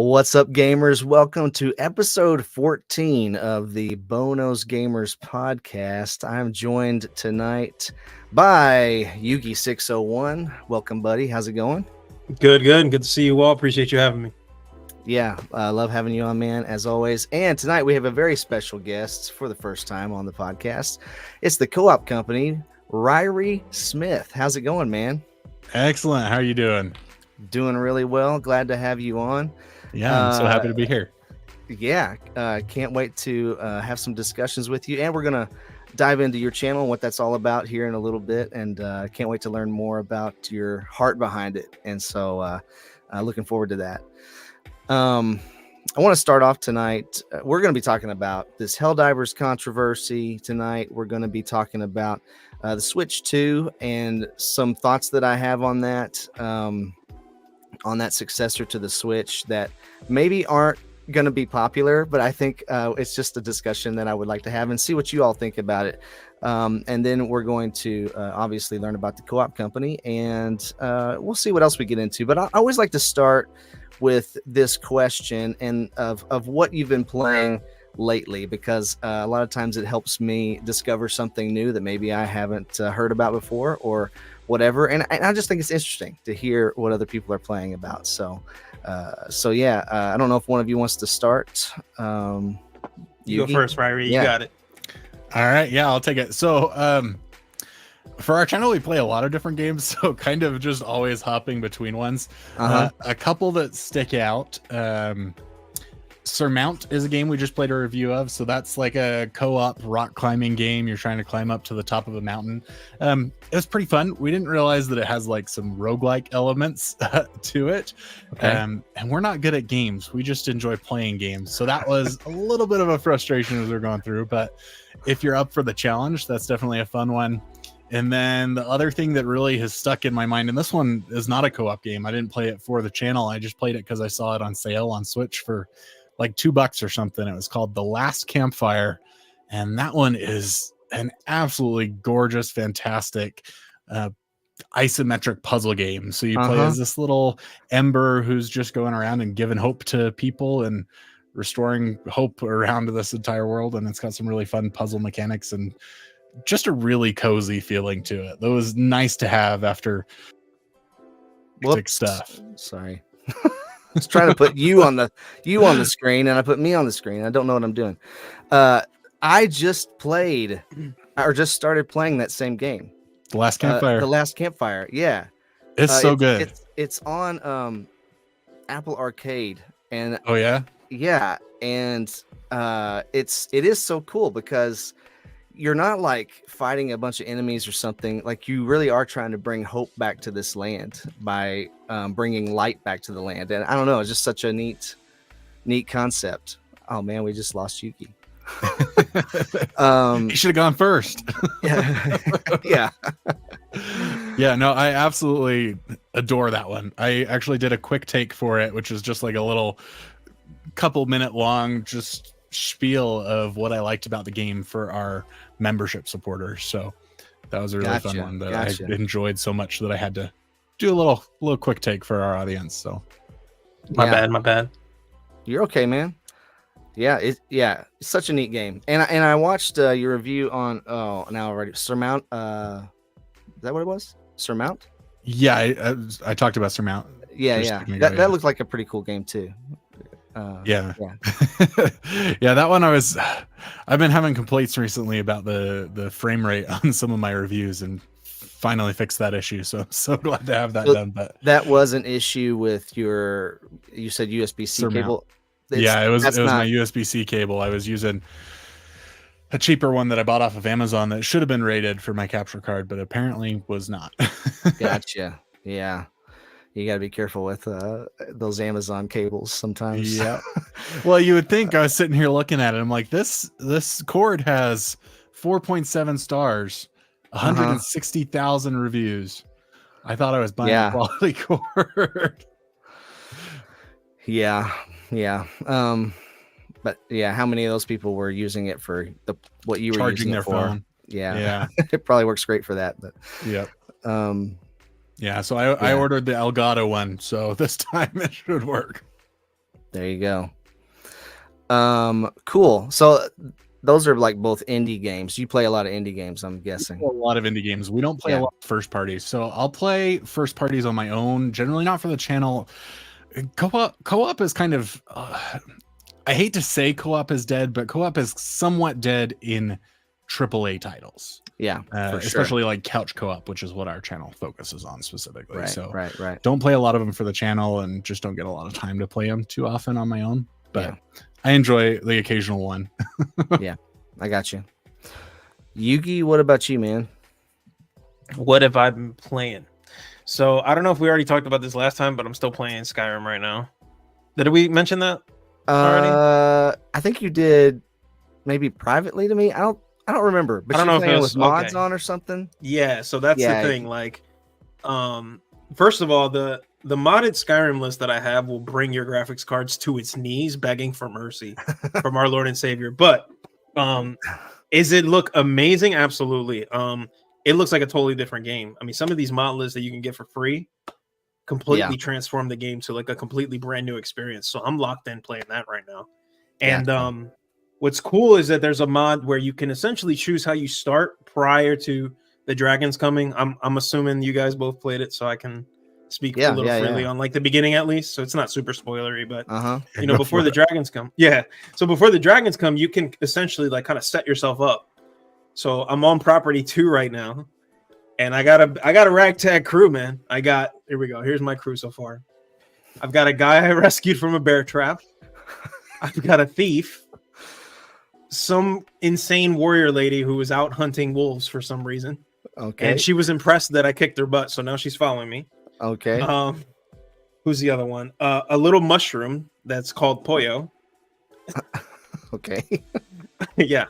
What's up, gamers? Welcome to episode 14 of the Bonos Gamers podcast. I'm joined tonight by Yugi601. Welcome, buddy. How's it going? Good. Good to see you all. Appreciate you having me. Yeah, I love having you on, man, as always. And tonight we have a very special guest for the first time on the podcast. It's the co-op company, Ryrie Smith. How's it going, man? Excellent. How are you doing? Doing really well. Glad to have you on. Yeah, I'm so happy to be here. Yeah, can't wait to have some discussions with you. And we're going to dive into your channel and what that's all about here in a little bit. And can't wait to learn more about your heart behind it. And so looking forward to that. I want to start off tonight. We're going to be talking about this Helldivers controversy tonight. We're going to be talking about the Switch 2 and some thoughts that I have on that successor to the Switch that maybe aren't going to be popular, but I think it's just a discussion that I would like to have and see what you all think about it. And then we're going to obviously learn about the co-op company, and we'll see what else we get into. But I always like to start with this question and of what you've been playing lately, because a lot of times it helps me discover something new that maybe I haven't heard about before or whatever. And I just think it's interesting to hear what other people are playing about. So yeah, I don't know if one of you wants to start. You go first, Ryrie. Yeah. You got it. All right. Yeah, I'll take it. So for our channel, we play a lot of different games, so kind of just always hopping between ones. A couple that stick out. Surmount is a game we just played a review of. So that's like a co-op rock climbing game. You're trying to climb up to the top of a mountain. It was pretty fun. We didn't realize that it has like some roguelike elements to it. Okay. And we're not good at games. We just enjoy playing games. So that was a little bit of a frustration as we're going through. But if you're up for the challenge, that's definitely a fun one. And then the other thing that really has stuck in my mind, and this one is not a co-op game. I didn't play it for the channel. I just played it because I saw it on sale on Switch for like $2 or something. It was called The Last Campfire, and that one is an absolutely gorgeous, fantastic isometric puzzle game. So you play as this little ember who's just going around and giving hope to people and restoring hope around this entire world, and it's got some really fun puzzle mechanics and just a really cozy feeling to it. That was nice to have after stuff. Sorry. I was trying to put you on the screen, and I put me on the screen. I don't know what I'm doing. I just played or just started playing that same game. The Last Campfire. The Last Campfire. Yeah. It's so good. It's on Apple Arcade, and oh yeah. Yeah, and it is so cool because you're not like fighting a bunch of enemies or something. Like, you really are trying to bring hope back to this land by bringing light back to the land. And I don't know, it's just such a neat concept. Oh man, we just lost Yuki. He should have gone first. Yeah. Yeah, no, I absolutely adore that one. I actually did a quick take for it, which is just like a little couple minute long just spiel of what I liked about the game for our membership supporters. So that was a really fun one that I enjoyed so much that I had to do a little quick take for our audience. So my bad. You're okay, man. Yeah, it's such a neat game. And I watched your review on now already Surmount. Is that what it was? Surmount? Yeah, I talked about Surmount. Yeah. That looked like a pretty cool game too. Yeah. Yeah, that one I've been having complaints recently about the frame rate on some of my reviews, and finally fixed that issue. So I'm so glad to have that done. But that was an issue with you said USB-C cable. It was my USB-C cable. I was using a cheaper one that I bought off of Amazon that should have been rated for my capture card, but apparently was not. Gotcha. Yeah. You got to be careful with those Amazon cables sometimes. Yeah. Well, you would think. I was sitting here looking at it. I'm like, this cord has 4.7 stars, 160,000 reviews. I thought I was buying a quality cord. Yeah. But yeah, how many of those people were using it for what you were charging using their it for? phone? Yeah. It probably works great for that. But yeah. Yeah, so I ordered the Elgato one, so this time it should work. There you go. Cool. So those are like both indie games. You play a lot of indie games, I'm guessing. A lot of indie games. We don't play a lot of first parties. So I'll play first parties on my own, generally not for the channel. Co-op is kind of, I hate to say co-op is dead, but co-op is somewhat dead in AAA titles. Yeah, especially like couch co-op, which is what our channel focuses on specifically. Right, so right. Don't play a lot of them for the channel and just don't get a lot of time to play them too often on my own. But yeah. I enjoy the occasional one. Yeah, I got you. Yugi, what about you, man? What have I been playing? So I don't know if we already talked about this last time, but I'm still playing Skyrim right now. Did we mention that already? I think you did, maybe privately to me. I don't remember. But I don't know if it was mods on or something. Yeah, so that's the thing. Like, first of all, the modded Skyrim list that I have will bring your graphics cards to its knees, begging for mercy from our Lord and Savior. But is it look amazing? Absolutely. It looks like a totally different game. I mean, some of these mod lists that you can get for free completely transform the game to like a completely brand new experience. So I'm locked in playing that right now. And what's cool is that there's a mod where you can essentially choose how you start prior to the dragons coming. I'm assuming you guys both played it, so I can speak a little freely on like the beginning at least. So it's not super spoilery, but you know, before the dragons come. Yeah. So before the dragons come, you can essentially like kind of set yourself up. So I'm on property 2 right now. And I got a ragtag crew, man. Here we go. Here's my crew so far. I've got a guy I rescued from a bear trap. I've got a thief. Some insane warrior lady who was out hunting wolves for some reason. Okay. And she was impressed that I kicked her butt, so now she's following me. Okay. Who's the other one? A little mushroom that's called Pollo. Okay. Yeah.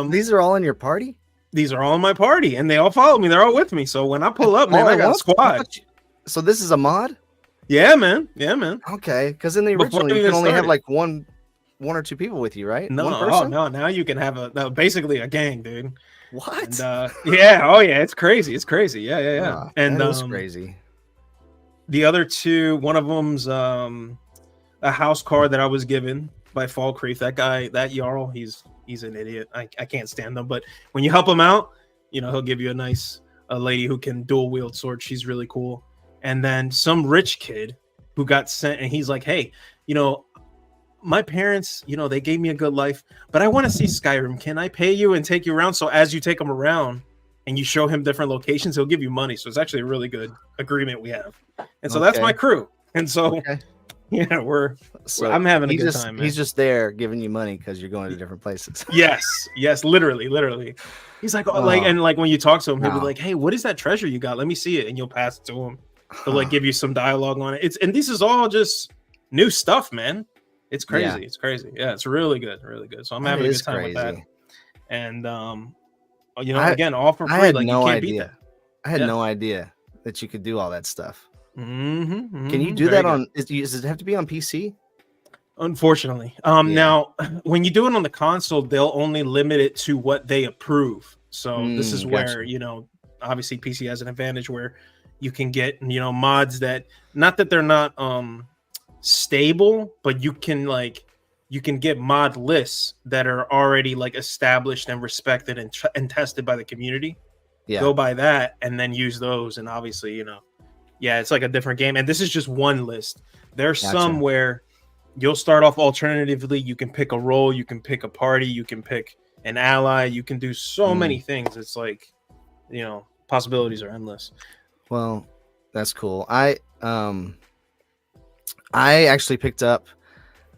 These are all in your party? These are all in my party, and they all follow me. They're all with me. So when I pull up, man, I got a squad. So this is a mod? Yeah, man. Yeah, man. Okay, because in the original, you can only have like one or two people with you, right? No, one person? No. Now you can have basically a gang, dude. What? And, yeah. Oh, yeah. It's crazy. It's crazy. Yeah. And that is crazy. The other two, one of them's a house card that I was given by Fall Creek. That guy, that Jarl, he's an idiot. I can't stand him. But when you help him out, you know, he'll give you a lady who can dual wield swords. She's really cool. And then some rich kid who got sent, and he's like, hey, you know, my parents, you know, they gave me a good life, but I want to see Skyrim. Can I pay you and take you around? So as you take him around and you show him different locations, he'll give you money. So it's actually a really good agreement we have. And so that's my crew. And so, yeah, I'm having a good time, man. He's just there giving you money because you're going to different places. Yes, literally. He's like, and when you talk to him, he'll be like, hey, what is that treasure you got? Let me see it. And you'll pass it to him. He'll like give you some dialogue on it. And this is all just new stuff, man. It's crazy. Yeah. It's crazy. Yeah, it's really good. So I'm having a good time with that. And you know, again, all for free. Like you can't beat that. I had no idea that you could do all that stuff. Mm-hmm. Can you do that on? Does it have to be on PC? Unfortunately, now when you do it on the console, they'll only limit it to what they approve. So this is where you know, obviously PC has an advantage where you can get, you know, mods that, not that they're not stable, but you can get mod lists that are already like established and respected and tested by the community. Yeah, go by that and then use those. And obviously, you know, yeah, it's like a different game. And this is just one list. There's some where you'll start off alternatively. You can pick a role, you can pick a party, you can pick an ally, you can do so many things. It's like, you know, possibilities are endless. Well, that's cool. I actually picked up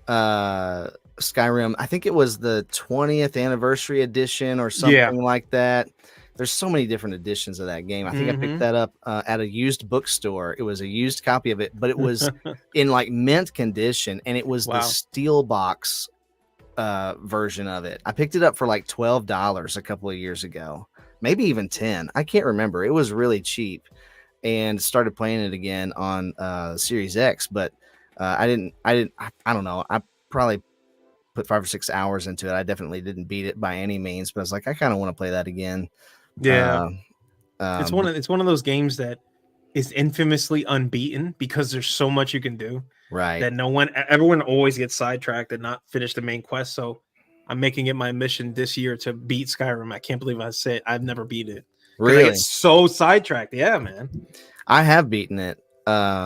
Skyrim. I think it was the 20th anniversary edition or something like that. There's so many different editions of that game. I think I picked that up at a used bookstore. It was a used copy of it, but it was in like mint condition, and it was the steel box version of it. I picked it up for like $12 a couple of years ago, maybe even 10. I can't remember. It was really cheap, and started playing it again on Series X. But I don't know. I probably put 5 or 6 hours into it. I definitely didn't beat it by any means, but I was like, I kind of want to play that again. Yeah, it's one of those games that is infamously unbeaten because there's so much you can do. Right. That everyone always gets sidetracked and not finish the main quest. So I'm making it my mission this year to beat Skyrim. I can't believe I said I've never beat it. Really? I get so sidetracked. Yeah, man. I have beaten it. And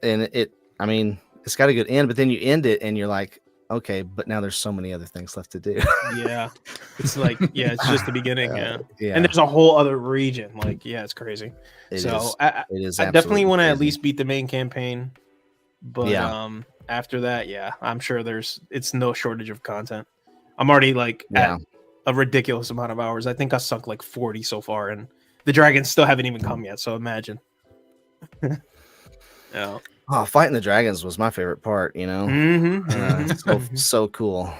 it, I mean, it's got a good end, but then you end it and you're like, okay, but now there's so many other things left to do. Yeah. It's like, yeah, it's just the beginning. Yeah. Yeah. And there's a whole other region. Like, yeah, it's crazy. It so is I definitely want to at least beat the main campaign. But after that, yeah, I'm sure it's no shortage of content. I'm already like at a ridiculous amount of hours. I think I sunk like 40 so far, and the dragons still haven't even come yet. So imagine. Yeah. Oh, fighting the dragons was my favorite part, you know. So cool.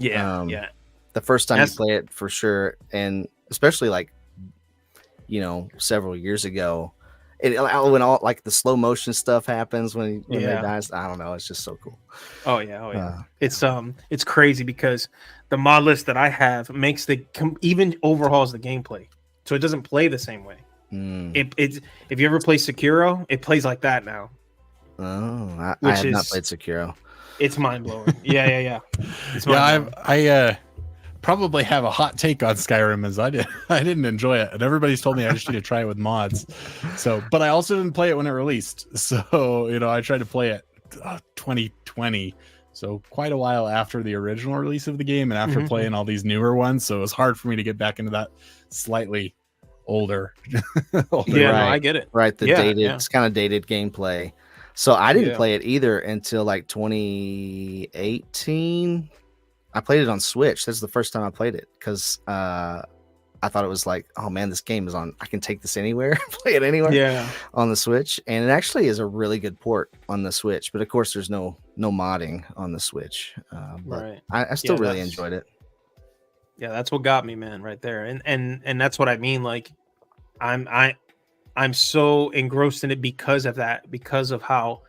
Yeah, yeah. The first time you play it, for sure, and especially like, you know, several years ago, when all like the slow motion stuff happens when they dies. I don't know. It's just so cool. Oh yeah. It's crazy because the mod list that I have makes even overhauls the gameplay, so it doesn't play the same way. It's if you ever play Sekiro, it plays like that now. Oh, I have not played Sekiro. It's mind blowing. Yeah. I probably have a hot take on Skyrim as I didn't enjoy it, and everybody's told me I just need to try it with mods. So, but I also didn't play it when it released. So, you know, I tried to play it 2020. So quite a while after the original release of the game and after playing all these newer ones. So it was hard for me to get back into that slightly older. Yeah, no, I get it. Right. It's kind of dated gameplay. So I didn't play it either until like 2018. I played it on Switch. That's the first time I played it because I thought it was like, oh man, this game is on. I can take this anywhere, play it anywhere. Yeah, on the Switch, and it actually is a really good port on the Switch. But of course, there's no modding on the Switch. But right. I still really enjoyed it. Yeah, that's what got me, man, right there. And that's what I mean. Like, I'm so engrossed in it because of that, because of how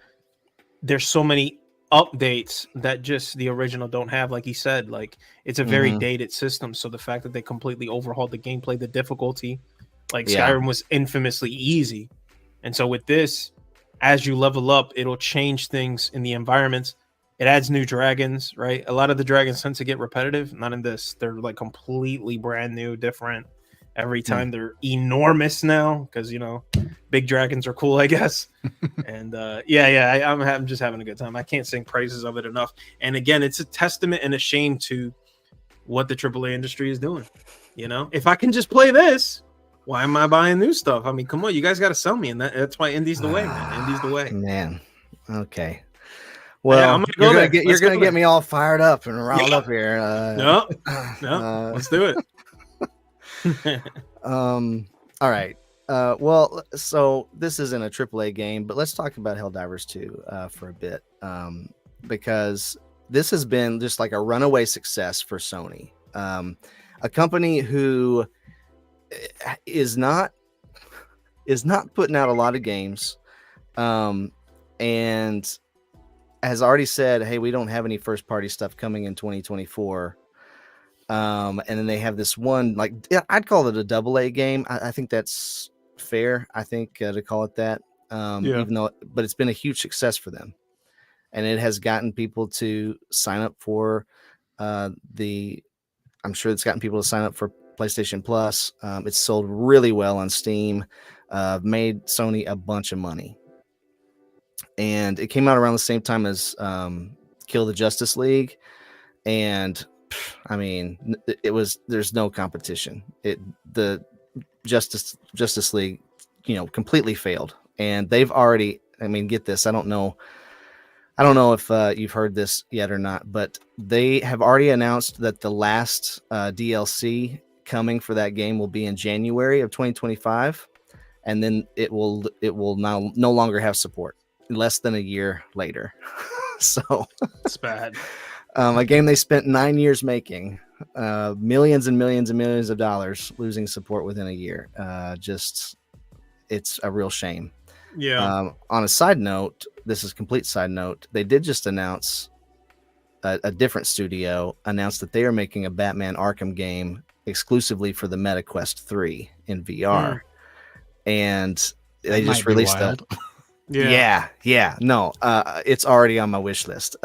there's so many updates that just the original don't have. Like you said, like it's a very dated system. So the fact that they completely overhauled the gameplay, the difficulty, like Skyrim was infamously easy. And so with this, as you level up, it'll change things in the environments. It adds new dragons, right? A lot of the dragons tend to get repetitive. Not in this. They're like completely brand new, different. Every time they're enormous now because, you know, big dragons are cool, I guess. And I'm just having a good time. I can't sing praises of it enough. And again, it's a testament and a shame to what the AAA industry is doing. You know, if I can just play this, why am I buying new stuff? I mean, come on, you guys got to sell me. And that's why Indie's the way, man. Indie's the way. Man. Okay. Well, you're gonna get me all fired up and riled up here. No, let's do it. All right. Well, so this isn't a AAA game, but let's talk about Helldivers 2 for a bit, because this has been just like a runaway success for Sony, a company who is not putting out a lot of games, and has already said, hey, we don't have any first party stuff coming in 2024. And then they have this one, like, I'd call it a AA game. I think that's fair. I think to call it that, even though, but it's been a huge success for them, and it has gotten people to sign up for I'm sure it's gotten people to sign up for PlayStation Plus. It's sold really well on Steam, made Sony a bunch of money, and it came out around the same time as Kill the Justice League, and I mean, there's no competition. The Justice League, you know, completely failed, and they've already, I mean, get this, I don't know if you've heard this yet or not, but they have already announced that the last DLC coming for that game will be in January of 2025, and then it will now no longer have support less than a year later. So it's bad. A game they spent 9 years making, millions and millions and millions of dollars, losing support within a year. It's a real shame. Yeah. On a side note, this is complete side note, they did just announce a different studio announced that they are making a Batman Arkham game exclusively for the MetaQuest 3 in VR. and That they just might be released wild. Yeah. No, it's already on my wish list.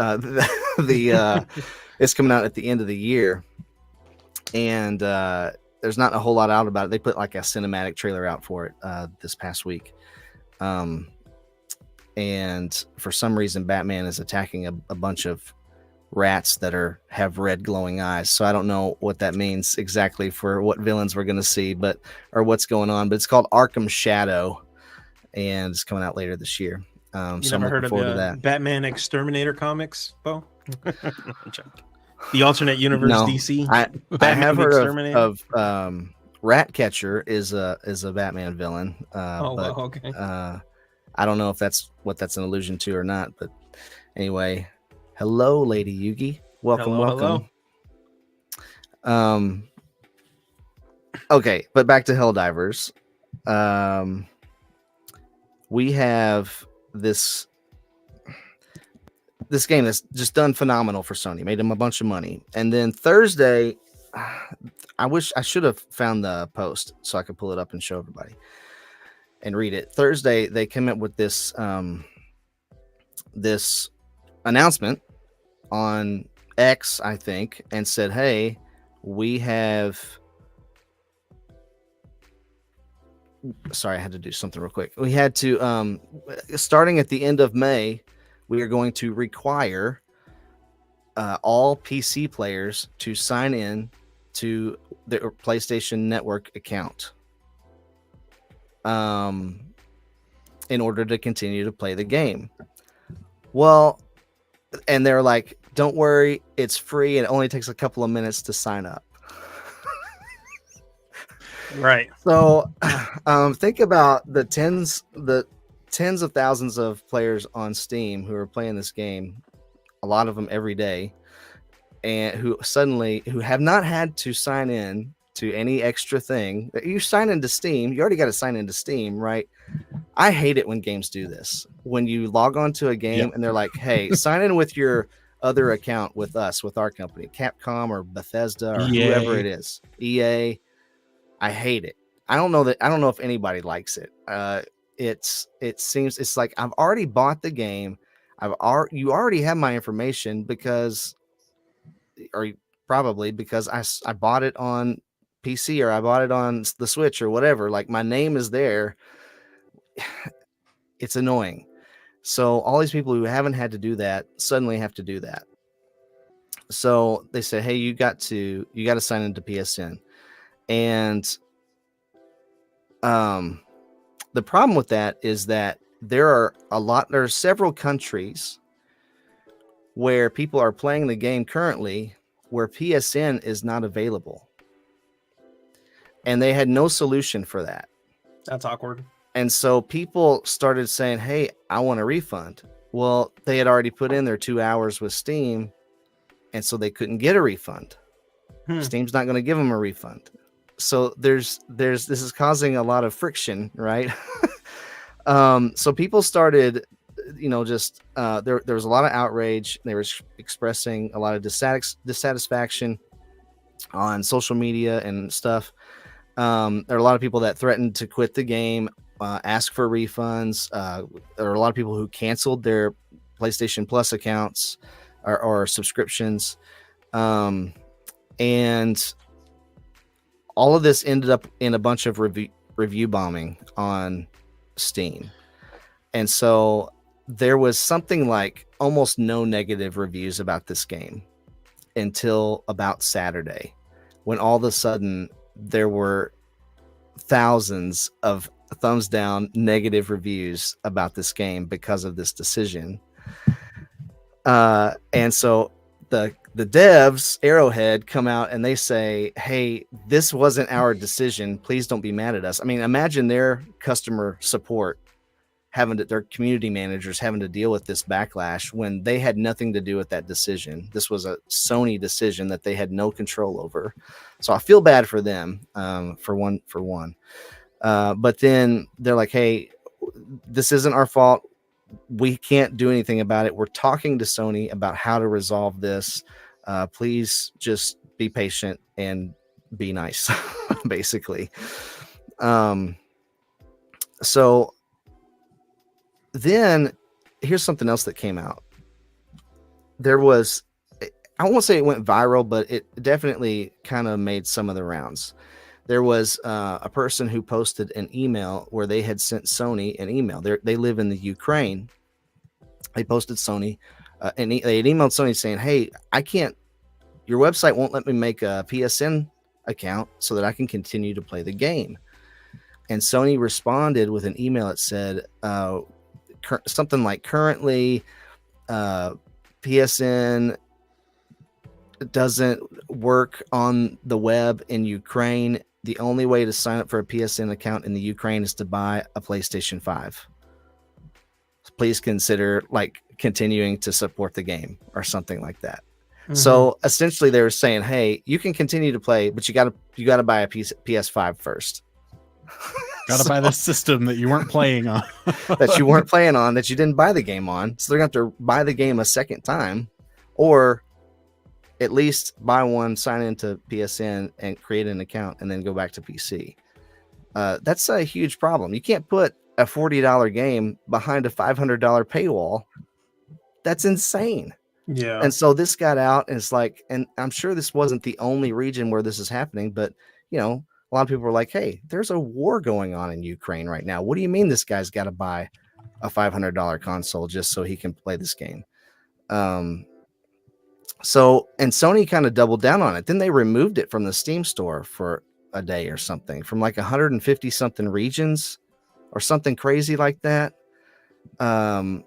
It's coming out at the end of the year, and there's not a whole lot out about it. They put like a cinematic trailer out for it this past week, and for some reason, Batman is attacking a bunch of rats that have red glowing eyes. So I don't know what that means exactly for what villains we're going to see, or what's going on. But it's called Arkham Shadow, and it's coming out later this year. You so never I'm heard of forward to the that. Batman Exterminator comics, Bo? The alternate universe No, DC. I Batman have the heard Exterminator? of Ratcatcher is a Batman villain. Oh, but well, okay. I don't know if that's what that's an allusion to or not. But anyway, hello, Lady Yugi. Welcome. Okay, but back to Helldivers. We have this game that's just done phenomenal for Sony, made them a bunch of money. And then Thursday, I wish I should have found the post so I could pull it up and show everybody and read it. Thursday, they came up with this this announcement on X, I think, and said, hey, we have... Sorry, I had to do something real quick. We had to, starting at the end of May, we are going to require all PC players to sign in to their PlayStation Network account in order to continue to play the game. Well, and they're like, don't worry, it's free and it only takes a couple of minutes to sign up. Right. So think about the tens of thousands of players on Steam who are playing this game, a lot of them every day, and who have not had to sign in to any extra thing. You sign into Steam, you already got to sign into Steam, right? I hate it when games do this. When you log on to a game and they're like, hey, sign in with your other account with us, with our company, Capcom or Bethesda or whoever it is, EA. I hate it. I don't know if anybody likes it. It seems it's like I've already bought the game. You already have my information because I bought it on PC or I bought it on the Switch or whatever. Like my name is there. It's annoying. So all these people who haven't had to do that suddenly have to do that. So they say, hey, you got to sign into PSN. And the problem with that is that there are several countries where people are playing the game currently where PSN is not available. And they had no solution for that. That's awkward. And so people started saying, hey, I want a refund. Well, they had already put in their 2 hours with Steam, and so they couldn't get a refund. Steam's not going to give them a refund. So this is causing a lot of friction, right? So people started, there was a lot of outrage. They were expressing a lot of dissatisfaction on social media and stuff. There are a lot of people that threatened to quit the game, ask for refunds. There are a lot of people who canceled their PlayStation Plus accounts or subscriptions. And all of this ended up in a bunch of review bombing on Steam. And so there was something like almost no negative reviews about this game until about Saturday, when all of a sudden there were thousands of thumbs down negative reviews about this game because of this decision. And so the devs, Arrowhead, come out and they say, hey, this wasn't our decision. Please don't be mad at us. I mean, imagine their customer support their community managers having to deal with this backlash when they had nothing to do with that decision. This was a Sony decision that they had no control over. So I feel bad for them, for one. But then they're like, hey, this isn't our fault. We can't do anything about it. We're talking to Sony about how to resolve this. Please just be patient and be nice, basically. So then here's something else that came out. There was, I won't say it went viral, but it definitely kind of made some of the rounds. There was a person who posted an email where they had sent Sony an email. They live in the Ukraine. They posted Sony and they had emailed Sony saying, hey, your website won't let me make a PSN account so that I can continue to play the game. And Sony responded with an email that said something like, currently PSN doesn't work on the web in Ukraine. The only way to sign up for a PSN account in the Ukraine is to buy a PlayStation 5. Please consider continuing to support the game or something like that. Mm-hmm. So essentially they were saying, hey, you can continue to play, but you gotta buy a PS5 first. Gotta buy the system that you weren't playing on. that you didn't buy the game on. So they're going to have to buy the game a second time, or at least buy one, sign into PSN and create an account and then go back to PC. That's a huge problem. You can't put a $40 game behind a $500 paywall. That's insane. Yeah. And so this got out, and it's like, and I'm sure this wasn't the only region where this is happening, but a lot of people were like, hey, there's a war going on in Ukraine right now. What do you mean this guy's got to buy a $500 console just so he can play this game? So, and Sony kind of doubled down on it. Then they removed it from the Steam store for a day or something, from 150 something regions or something crazy like that. I'm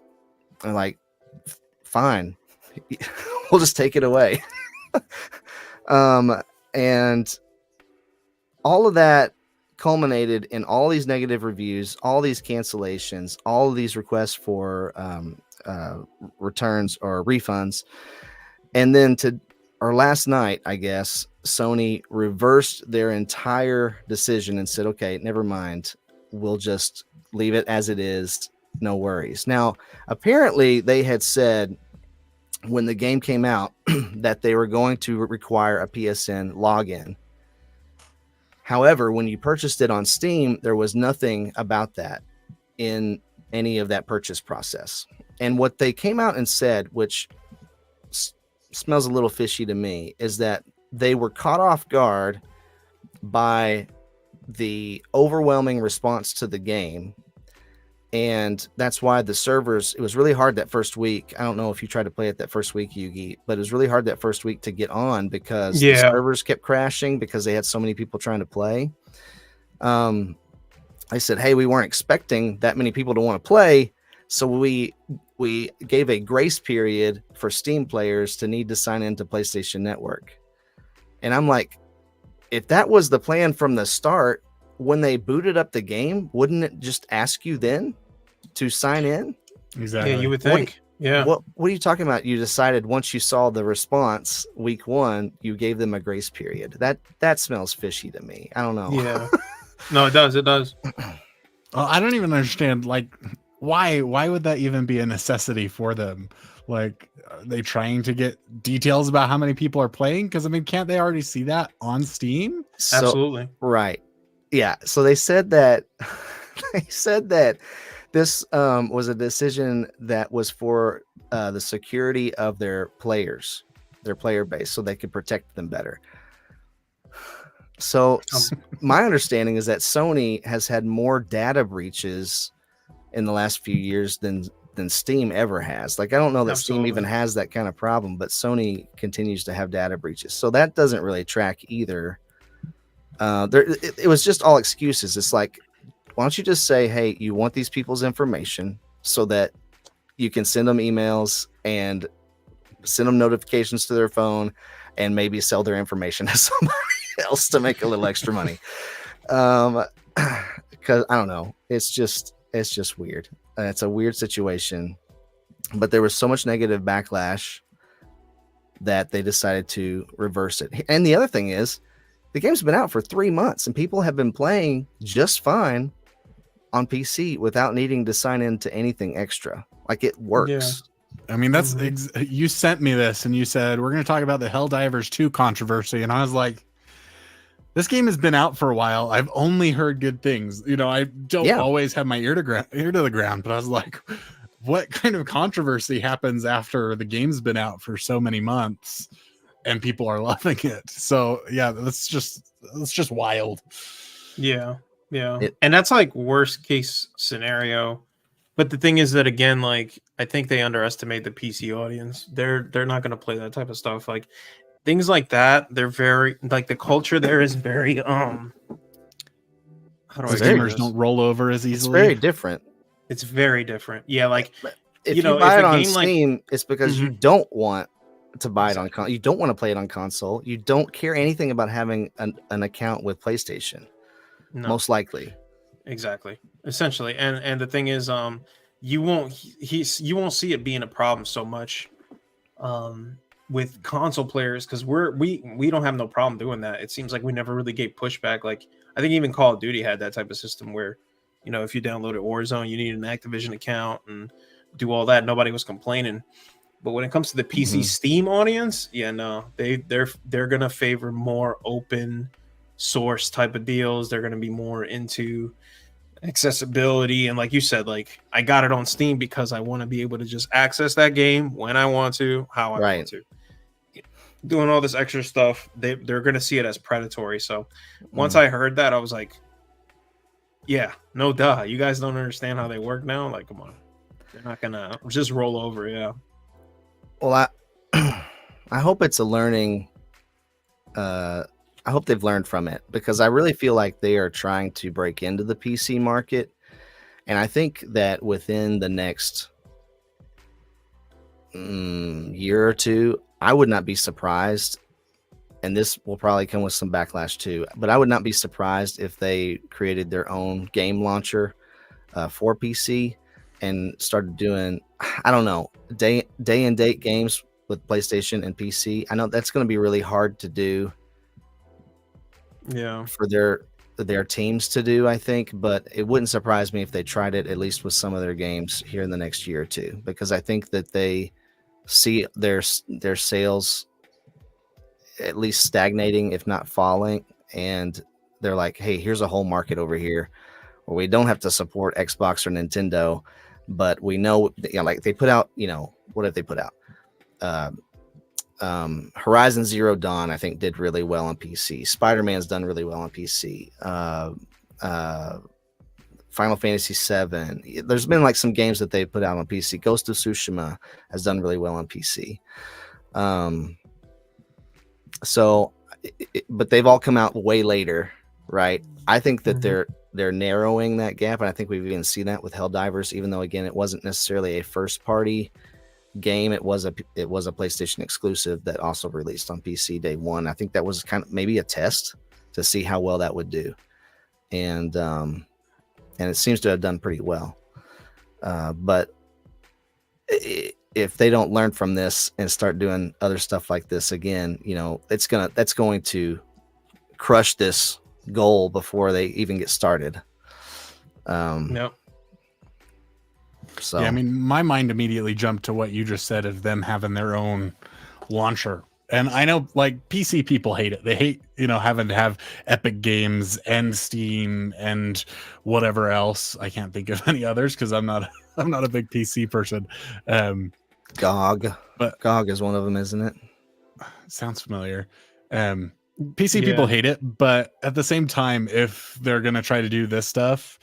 like, fine, we'll just take it away. And all of that culminated in all these negative reviews, all these cancellations, all of these requests for returns or refunds. And then last night, I guess, Sony reversed their entire decision and said, okay, never mind. We'll just leave it as it is. No worries. Now, apparently they had said when the game came out that they were going to require a PSN login. However, when you purchased it on Steam, there was nothing about that in any of that purchase process. And what they came out and said, which smells a little fishy to me, is that they were caught off guard by the overwhelming response to the game. And that's why the servers, it was really hard that first week. I don't know if you tried to play it that first week, Yugi, but it was really hard that first week to get on because the servers kept crashing because they had so many people trying to play. I said, hey, we weren't expecting that many people to want to play. So we gave a grace period for Steam players to need to sign into PlayStation Network. And I'm like, if that was the plan from the start, when they booted up the game, wouldn't it just ask you then to sign in? Exactly. Yeah, you would think. What are you talking about? You decided once you saw the response week 1, you gave them a grace period. That smells fishy to me. I don't know. Yeah. No, it does. It does. Well, I don't even understand. Why would that even be a necessity for them? Are they trying to get details about how many people are playing? Because can't they already see that on Steam? Absolutely. Right. Yeah. So they said that this was a decision that was for the security of their players, their player base, so they could protect them better. So my understanding is that Sony has had more data breaches in the last few years than Steam ever has. I don't know that Steam even has that kind of problem, but Sony continues to have data breaches. So that doesn't really track either. It was just all excuses. It's like, why don't you just say, hey, you want these people's information so that you can send them emails and send them notifications to their phone and maybe sell their information to somebody else to make a little extra money. Because I don't know. It's just weird. It's a weird situation, but there was so much negative backlash that they decided to reverse it. And the other thing is, the game's been out for 3 months and people have been playing just fine on PC without needing to sign into anything extra. It works. Yeah. That's you sent me this and you said, we're going to talk about the Helldivers 2 controversy. And I was like, This game has been out for a while. I've only heard good things. You know, I don't always have my ear to the ground, but I was like, what kind of controversy happens after the game's been out for so many months and people are loving it? So yeah, that's just wild. Yeah. And that's like worst case scenario. But the thing is that, again, like, I think they underestimate the PC audience. They're not going to play that type of stuff. Like, things like that, they're very, like, the culture there is very how do I say gamers this? don't roll over as easily. It's very different. It's very different. Yeah, like, if you buy it on Steam, it's because you don't want to buy it on console. You don't want to play it on console. You don't care anything about having an account with PlayStation. No. Most likely. Exactly. Essentially. And the thing is, you won't see it being a problem so much with console players, because we don't have no problem doing that. It seems like we never really gave pushback. Like, I think even Call of Duty had that type of system where, you know, if you downloaded Warzone, you need an Activision account and do all that. Nobody was complaining. But when it comes to the PC Steam audience, yeah, no, they're gonna favor more open source type of deals. They're gonna be more into accessibility, and like you said, like, I got it on Steam because I want to be able to just access that game when I want to, how I want to. Doing all this extra stuff, they're gonna see it as predatory. So once I heard that, I was like, yeah, no duh. You guys don't understand how they work now? Like, come on. They're not gonna just roll over, yeah. Well, I hope it's a learning. I hope they've learned from it, because I really feel like they are trying to break into the PC market. And I think that within the next year or two, I would not be surprised, and this will probably come with some backlash too, but I would not be surprised if they created their own game launcher for PC and started doing, I don't know, day and date games with PlayStation and PC. I know that's going to be really hard to do. Yeah, for their teams to do, I think, but it wouldn't surprise me if they tried it at least with some of their games here in the next year or two, because I think that they see their sales at least stagnating, if not falling, and they're like, hey, here's a whole market over here where we don't have to support Xbox or Nintendo, but we know, like, they put out, what have they put out? Horizon Zero Dawn, I think, did really well on PC. Spider-Man's done really well on PC. Final Fantasy VII. There's been like some games that they put out on PC. Ghost of Tsushima has done really well on PC. But they've all come out way later, right? I think that they're narrowing that gap, and I think we've even seen that with Helldivers, even though, again, it wasn't necessarily a first-party game. It was a PlayStation exclusive that also released on PC day one. I think that was kind of maybe a test to see how well that would do, and it seems to have done pretty well. But if they don't learn from this and start doing other stuff like this again, that's going to crush this goal before they even get started. Yep. So yeah, I mean, my mind immediately jumped to what you just said of them having their own launcher. And I know, like, PC people hate it. They hate, having to have Epic Games and Steam and whatever else. I can't think of any others because I'm not a big PC person. GOG, but GOG is one of them, isn't it? Sounds familiar. PC people hate it, but at the same time, if they're gonna try to do this stuff,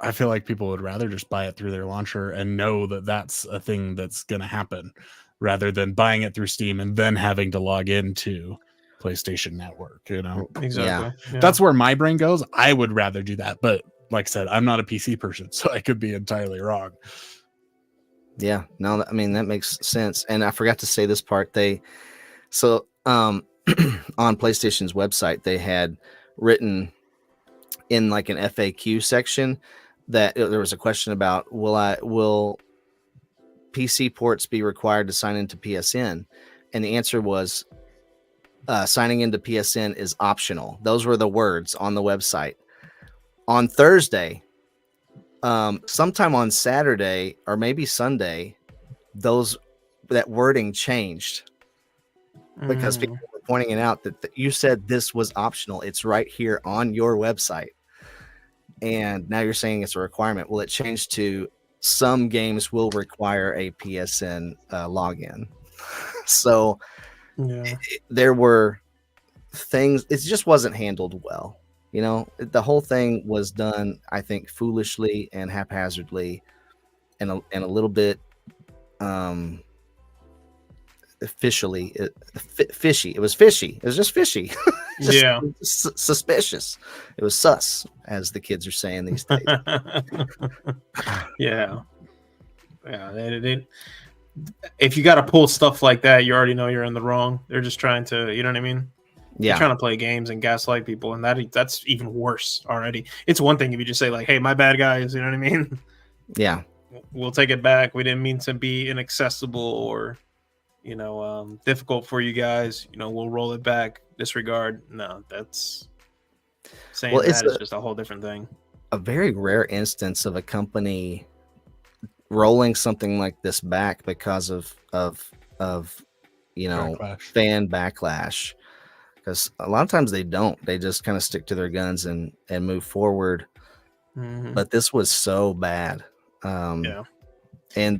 I feel like people would rather just buy it through their launcher and know that that's a thing that's going to happen, rather than buying it through Steam and then having to log into PlayStation Network. Exactly. Yeah. That's where my brain goes. I would rather do that, but like I said, I'm not a PC person, so I could be entirely wrong. Yeah, no, I mean, that makes sense. And I forgot to say this part. On PlayStation's website, they had written in like an FAQ section that there was a question about, will PC ports be required to sign into PSN? And the answer was, signing into PSN is optional. Those were the words on the website. On Thursday, sometime on Saturday or maybe Sunday, that wording changed. because people were pointing it out that you said this was optional. It's right here on your website. And now you're saying it's a requirement. Well, it changed to some games will require a PSN login. So there were things, it just wasn't handled well. You know, the whole thing was done, I think, foolishly and haphazardly and a little bit fishy. It was fishy. It was just fishy. Suspicious. It was sus, as the kids are saying these days. Yeah. If you got to pull stuff like that, you already know you're in the wrong. They're just trying to, you know what I mean? Yeah. They're trying to play games and gaslight people, and that's even worse already. It's one thing if you just say like, "Hey, my bad, guys," you know what I mean? Yeah. We'll take it back. We didn't mean to be inaccessible or, difficult for you guys. We'll roll it back. Disregard. No, that's saying that is just a whole different thing. A very rare instance of a company rolling something like this back because of backlash. Fan backlash. Because a lot of times they don't. They just kind of stick to their guns and move forward. Mm-hmm. But this was so bad. And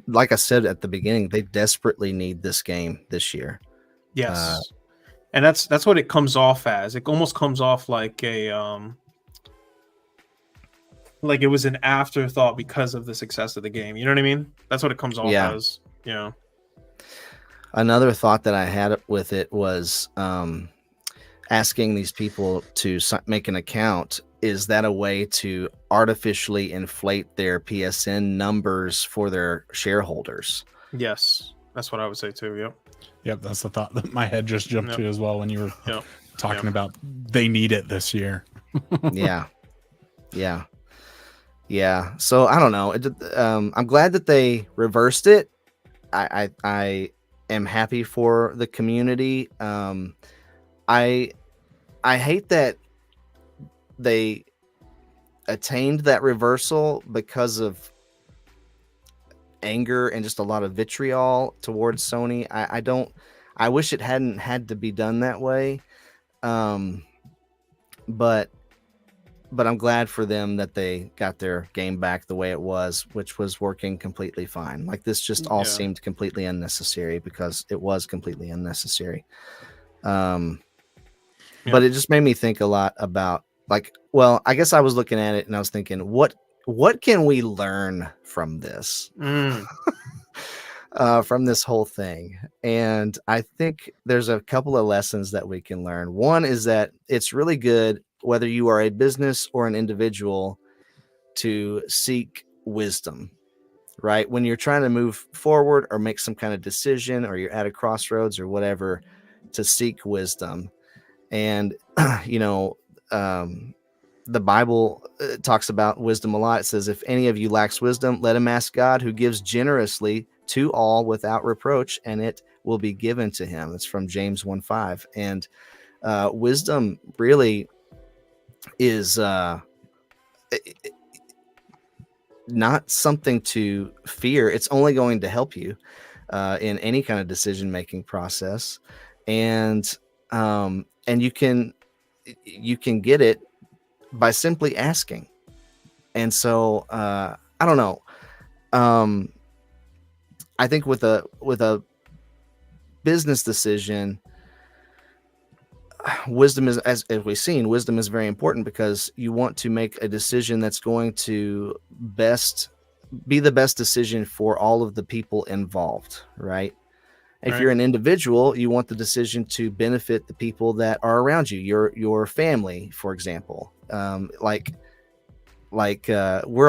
like I said at the beginning, they desperately need this game this year. Yes. And that's what it comes off as. It almost comes off like a like it was an afterthought because of the success of the game. You know what I mean? That's what it comes off as. Yeah. Another thought that I had with it was asking these people to make an account. Is that a way to artificially inflate their PSN numbers for their shareholders? Yes, that's what I would say too. Yep, that's the thought that my head just jumped to as well when you were talking about they need it this year. Yeah. So I don't know. I'm glad that they reversed it. I am happy for the community. I hate that they attained that reversal because of anger and just a lot of vitriol towards Sony. I wish it hadn't had to be done that way. But I'm glad for them that they got their game back the way it was, which was working completely fine. Like this just all seemed completely unnecessary because it was completely unnecessary. But it just made me think a lot about I guess I was looking at it and I was thinking, what can we learn from this? From this whole thing. And I think there's a couple of lessons that we can learn. One is that it's really good, whether you are a business or an individual, to seek wisdom, right? When you're trying to move forward or make some kind of decision, or you're at a crossroads or whatever, to seek wisdom. And, the Bible talks about wisdom a lot. It says, if any of you lacks wisdom, let him ask God, who gives generously to all without reproach, and it will be given to him. That's from James 1:5. And wisdom really is not something to fear. It's only going to help you in any kind of decision-making process. And you can get it by simply asking. And so I don't know. I think with a business decision, wisdom is, as we've seen, wisdom is very important, because you want to make a decision that's going to be the best decision for all of the people involved, right? If you're an individual, you want the decision to benefit the people that are around you, your family, for example. We're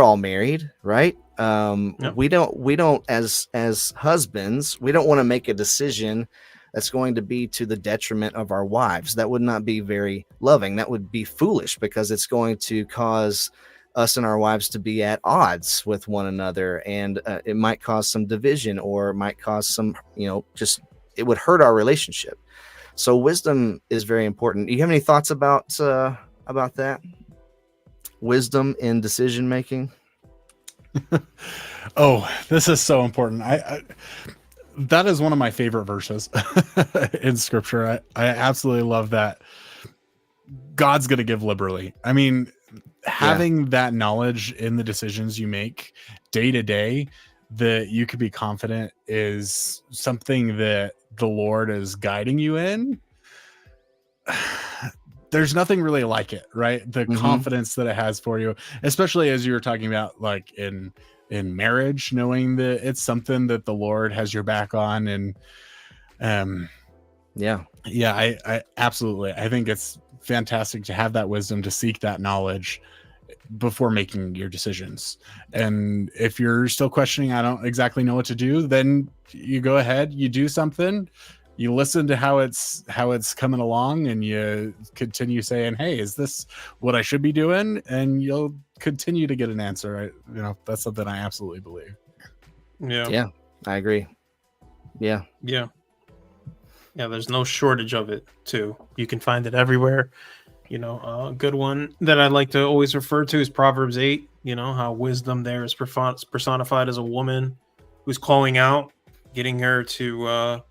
all married, right? We don't as husbands, we don't want to make a decision that's going to be to the detriment of our wives. That would not be very loving. That would be foolish, because it's going to cause us and our wives to be at odds with one another, and it might cause some division, or it might cause some, it would hurt our relationship. So wisdom is very important. Do you have any thoughts about that? Wisdom in decision making? Oh, this is so important. that is one of my favorite verses in scripture. I absolutely love that God's going to give liberally. I mean, having that knowledge in the decisions you make day to day, that you could be confident is something that the Lord is guiding you in. There's nothing really like it, right? The confidence that it has for you, especially as you were talking about, like in marriage, knowing that it's something that the Lord has your back on. And I absolutely, I think it's fantastic to have that wisdom, to seek that knowledge before making your decisions. And if you're still questioning, I don't exactly know what to do, then you go ahead, you do something, you listen to how it's coming along, and you continue saying, hey, is this what I should be doing? And you'll continue to get an answer. That's something I absolutely believe. Yeah, I agree. Yeah, there's no shortage of it too. You can find it everywhere. A good one that I like to always refer to is Proverbs 8. How wisdom there is personified as a woman who's calling out, getting her to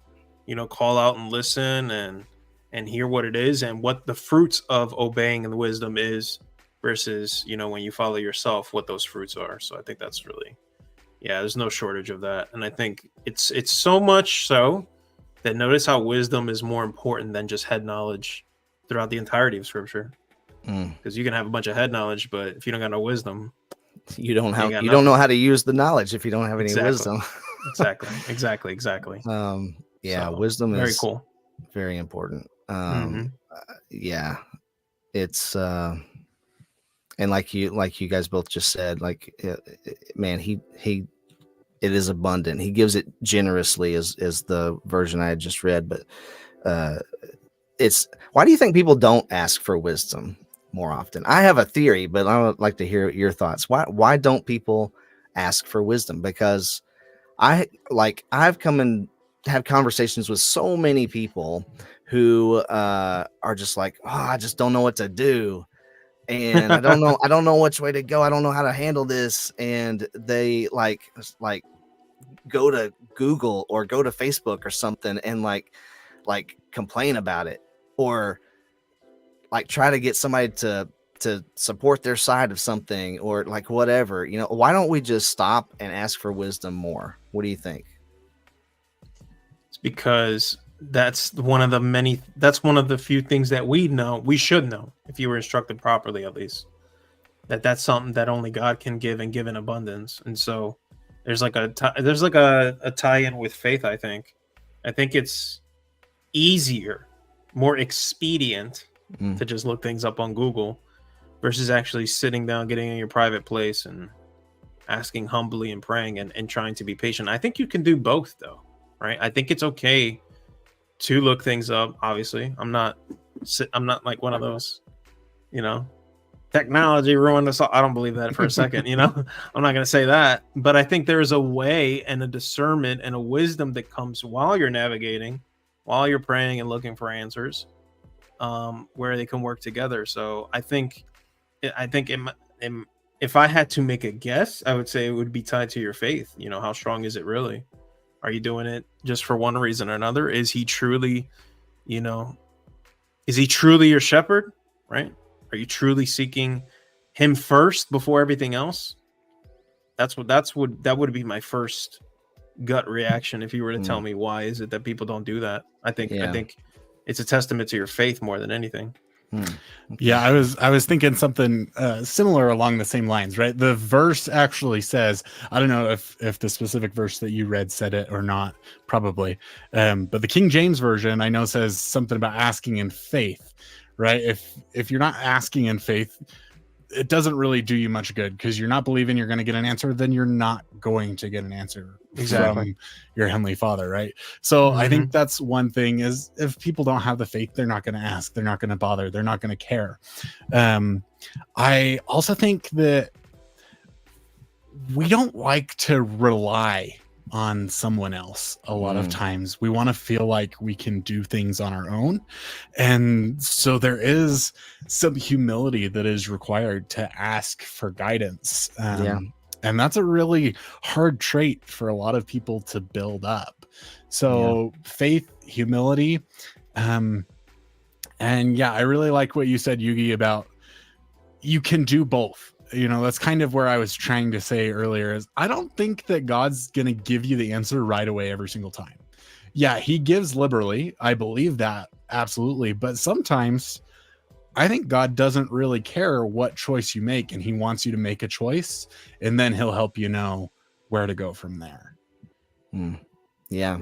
call out and listen and hear what it is and what the fruits of obeying the wisdom is, versus when you follow yourself, what those fruits are. So I think that's really, there's no shortage of that. And I think it's so much so that notice how wisdom is more important than just head knowledge throughout the entirety of scripture. Because you can have a bunch of head knowledge, but if you don't got no wisdom, you don't know how to use the knowledge if you don't have any wisdom. Exactly. Wisdom is very cool, very important. It's and like you guys both just said, man, he it is abundant. He gives it generously, is the version I had just read. But it's, why do you think people don't ask for wisdom more often? I have a theory, but I would like to hear your thoughts. Why don't people ask for wisdom? Because I've come and have conversations with so many people who are just like, I just don't know what to do. And I don't know which way to go. I don't know how to handle this. And they like go to Google or go to Facebook or something and like complain about it, or like try to get somebody to support their side of something, or like whatever. Why don't we just stop and ask for wisdom more? What do you think? It's because that's one of the few things that we should know, if you were instructed properly, at least, that's something that only God can give, and give in abundance. And so there's like a tie-in with faith. I think it's easier, more expedient to just look things up on Google versus actually sitting down, getting in your private place and asking humbly and praying and trying to be patient. I think you can do both though, right? I think it's okay to look things up. Obviously, I'm not like one of those, technology ruined us all. I don't believe that for a second. I'm not going to say that, but I think there's a way and a discernment and a wisdom that comes while you're navigating, while you're praying and looking for answers, where they can work together. So I think if I had to make a guess, I would say it would be tied to your faith. How strong is it really? Are you doing it just for one reason or another? Is he truly, is he truly your shepherd, right? Are you truly seeking him first before everything else? That would be my first gut reaction if you were to tell me why is it that people don't do that. I think it's a testament to your faith more than anything. Yeah, I was thinking something similar along the same lines, right? The verse actually says, I don't know if the specific verse that you read said it or not, probably, but the King James version I know says something about asking in faith, right? If you're not asking in faith, it doesn't really do you much good, because you're not believing you're going to get an answer. Then you're not going to get an answer from your Heavenly Father, right? So I think that's one thing, is if people don't have the faith, they're not going to ask, they're not going to bother, they're not going to care. I also think that we don't like to rely on someone else a lot of times. We want to feel like we can do things on our own, and so there is some humility that is required to ask for guidance. And that's a really hard trait for a lot of people to build up. So faith, humility, and yeah, I really like what you said, Yugi, about you can do both. You know, that's kind of where I was trying to say earlier is I don't think that God's going to give you the answer right away every single time. Yeah, he gives liberally. I believe that absolutely. But sometimes I think God doesn't really care what choice you make, and he wants you to make a choice, and then he'll help you know where to go from there. Yeah.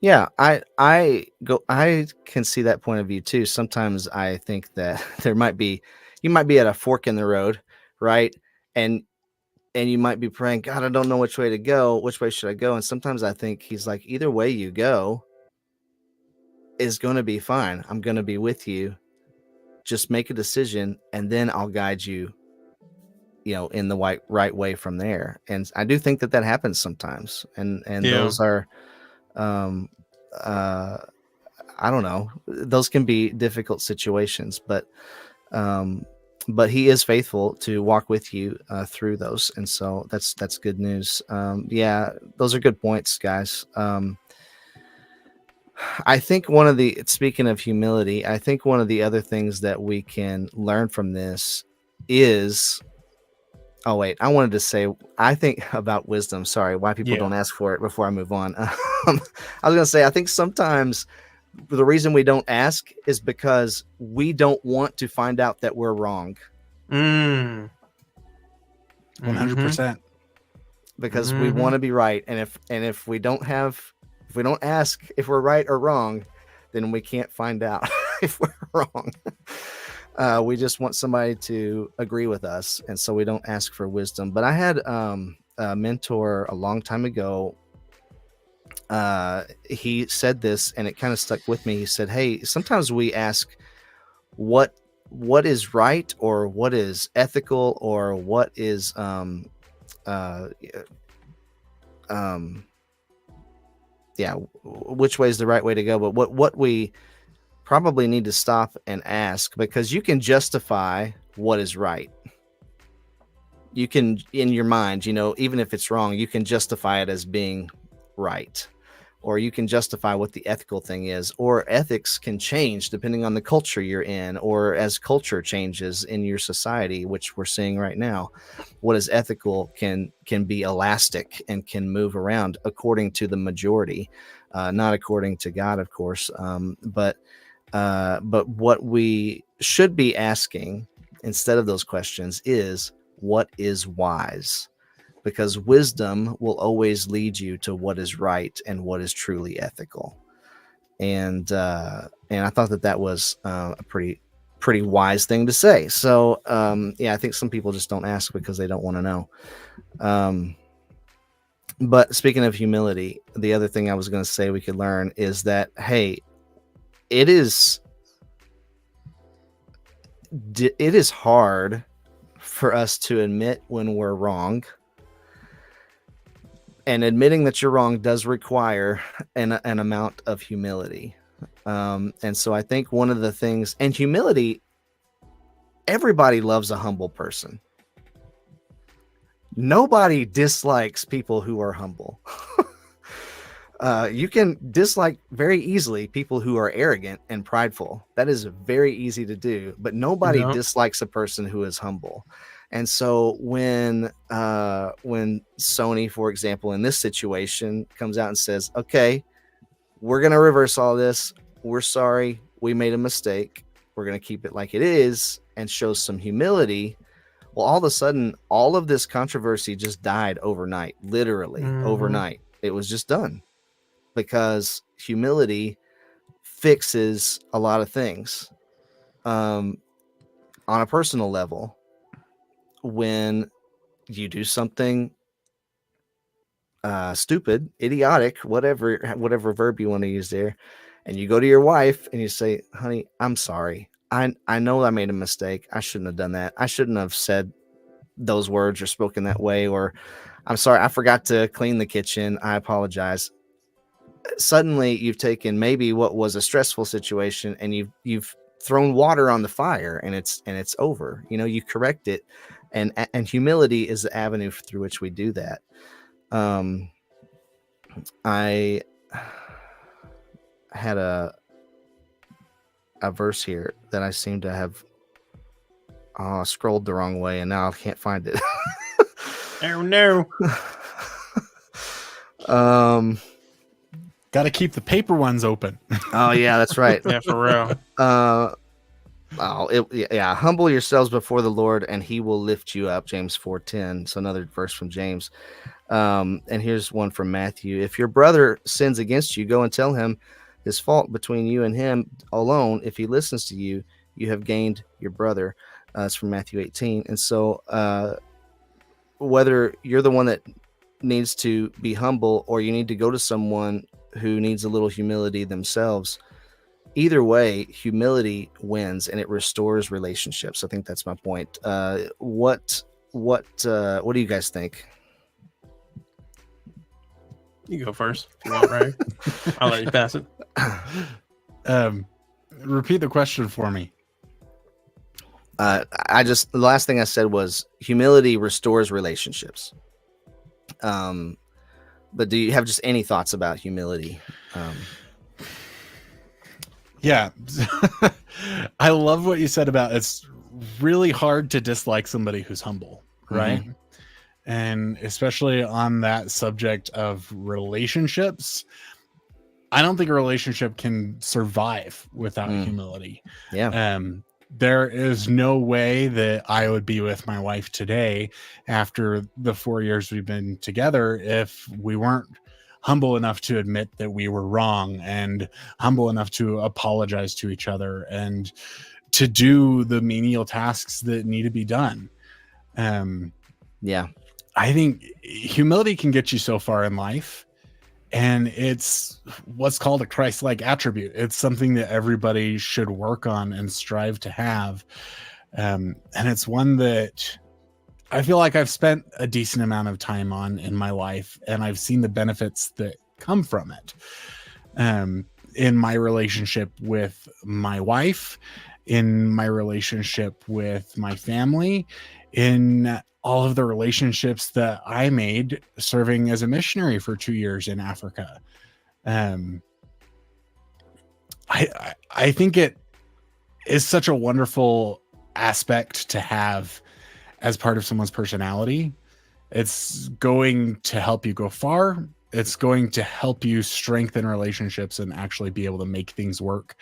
Yeah, I can see that point of view too. Sometimes I think that you might be at a fork in the road, right? And you might be praying, God, I don't know which way to go. Which way should I go? And sometimes I think he's like, either way you go is going to be fine. I'm going to be with you. Just make a decision, and then I'll guide you, in the right way from there. And I do think that happens sometimes. And those are, I don't know, those can be difficult situations, but he is faithful to walk with you through those. And so that's good news. Yeah, those are good points, guys. I think speaking of humility, I think one of the other things that we can learn from this is, I wanted to say, I think about wisdom. Sorry, why people don't ask for it before I move on. I was going to say, I think sometimes the reason we don't ask is because we don't want to find out that we're wrong. 100%. Because we want to be right. And if we don't ask if we're right or wrong, then we can't find out if we're wrong. We just want somebody to agree with us, and so we don't ask for wisdom. But I had a mentor a long time ago. He said this, and it kind of stuck with me. He said, hey, sometimes we ask what is right, or what is ethical, or what is which way is the right way to go. But what we probably need to stop and ask, because you can justify what is right. You can, in your mind, even if it's wrong, you can justify it as being right, or you can justify what the ethical thing is, or ethics can change depending on the culture you're in, or as culture changes in your society, which we're seeing right now. What is ethical can be elastic and can move around according to the majority, not according to God, of course. But what we should be asking instead of those questions is, what is wise? Because wisdom will always lead you to what is right and what is truly ethical. And I thought that was a pretty wise thing to say. So I think some people just don't ask because they don't want to know. But speaking of humility, the other thing I was going to say we could learn is that, hey, it is hard for us to admit when we're wrong. And admitting that you're wrong does require an amount of humility. And so I think one of the things, and humility, everybody loves a humble person. Nobody dislikes people who are humble. You can dislike very easily people who are arrogant and prideful. That is very easy to do, but nobody dislikes a person who is humble. And so when Sony, for example, in this situation comes out and says, okay, we're going to reverse all this. We're sorry. We made a mistake. We're going to keep it like it is, and shows some humility. Well, all of a sudden, all of this controversy just died overnight, literally overnight. It was just done because humility fixes a lot of things on a personal level. When you do something stupid, idiotic, whatever verb you want to use there, and you go to your wife and you say, honey, I'm sorry. I know I made a mistake. I shouldn't have done that. I shouldn't have said those words or spoken that way, or I'm sorry, I forgot to clean the kitchen. I apologize. Suddenly you've taken maybe what was a stressful situation and you've thrown water on the fire, and it's over. You know, you correct it, and humility is the avenue through which we do that. I had a verse here that I seem to have scrolled the wrong way, and now I can't find it. Oh no. Got to keep the paper ones open. Oh yeah, that's right. Yeah, for real. Humble yourselves before the Lord, and He will lift you up. James 4:10. So another verse from James. And here's one from Matthew. If your brother sins against you, go and tell him his fault between you and him alone. If he listens to you, you have gained your brother. It's from Matthew 18. And so, whether you're the one that needs to be humble, or you need to go to someone who needs a little humility themselves, either way, humility wins and it restores relationships. I think that's my point. What do you guys think? You go first if you want, right? I'll let you pass it. Repeat the question for me. The last thing I said was humility restores relationships. But do you have just any thoughts about humility? Yeah. I love what you said about it's really hard to dislike somebody who's humble, right? Mm-hmm. And especially on that subject of relationships, I don't think a relationship can survive without humility. Yeah. There is no way that I would be with my wife today after the 4 years we've been together if we weren't humble enough to admit that we were wrong, and humble enough to apologize to each other and to do the menial tasks that need to be done. Yeah. I think humility can get you so far in life, and it's what's called a Christ-like attribute. It's something that everybody should work on and strive to have. And it's one that I feel like I've spent a decent amount of time on in my life, and I've seen the benefits that come from it. In my relationship with my wife, in my relationship with my family, in all of the relationships that I made serving as a missionary for 2 years in Africa. I think it is such a wonderful aspect to have as part of someone's personality. It's going to help you go far. It's going to help you strengthen relationships and actually be able to make things work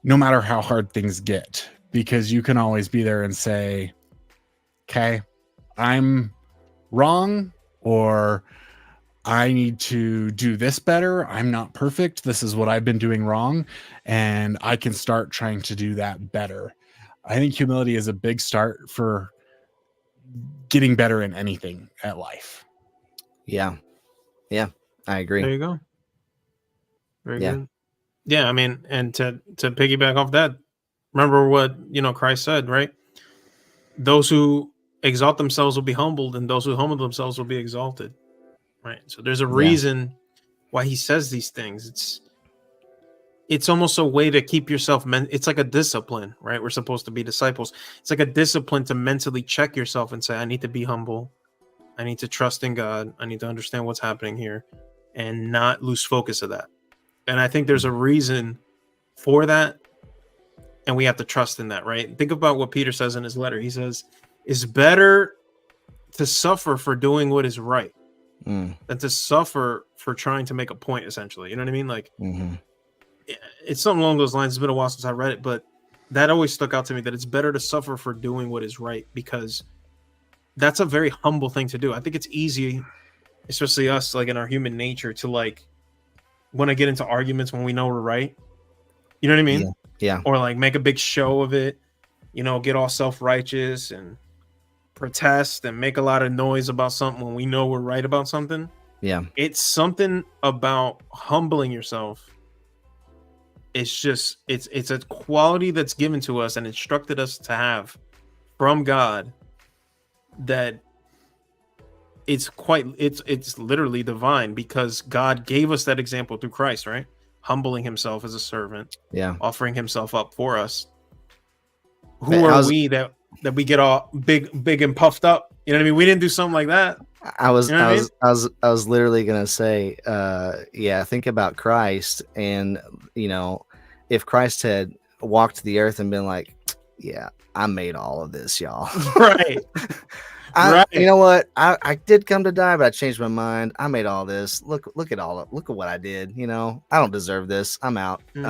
no matter how hard things get, because you can always be there and say, okay, I'm wrong, or I need to do this better. I'm not perfect. This is what I've been doing wrong, and I can start trying to do that better. I think humility is a big start for getting better in anything at life. Yeah. Yeah, I agree. There you go. Very good. Yeah, I mean, and to piggyback off that, remember what, Christ said, right? Those who exalt themselves will be humbled, and those who humble themselves will be exalted, right? So there's a reason why he says these things. It's almost a way to keep yourself it's like a discipline, right? We're supposed to be disciples. It's like a discipline to mentally check yourself and say, I need to be humble, I need to trust in God, I need to understand what's happening here, and not lose focus of that. And I think there's a reason for that, and we have to trust in that, right? Think about what Peter says in his letter. He says, it's better to suffer for doing what is right than to suffer for trying to make a point, essentially. You know what I mean? Like, it's something along those lines. It's been a while since I read it, but that always stuck out to me, that it's better to suffer for doing what is right, because that's a very humble thing to do. I think it's easy, especially us, like in our human nature, to like want to get into arguments when we know we're right. You know what I mean? Yeah. Or like make a big show of it, get all self-righteous and protest and make a lot of noise about something when we know we're right about something. Yeah. It's something about humbling yourself. It's just, it's a quality that's given to us and instructed us to have from God, that it's literally divine, because God gave us that example through Christ, right? humbling himself as a servant, Yeah. offering himself up for us. Who are we that we get all big and puffed up? You know what I mean? We didn't do something like that. I was You know what I mean? I was literally gonna say, think about Christ, and if Christ had walked the earth and been like, yeah, I made all of this, y'all. Right. Right. You know what? I did come to die, but I changed my mind. I made all this. Look at what I did. I don't deserve this. I'm out. We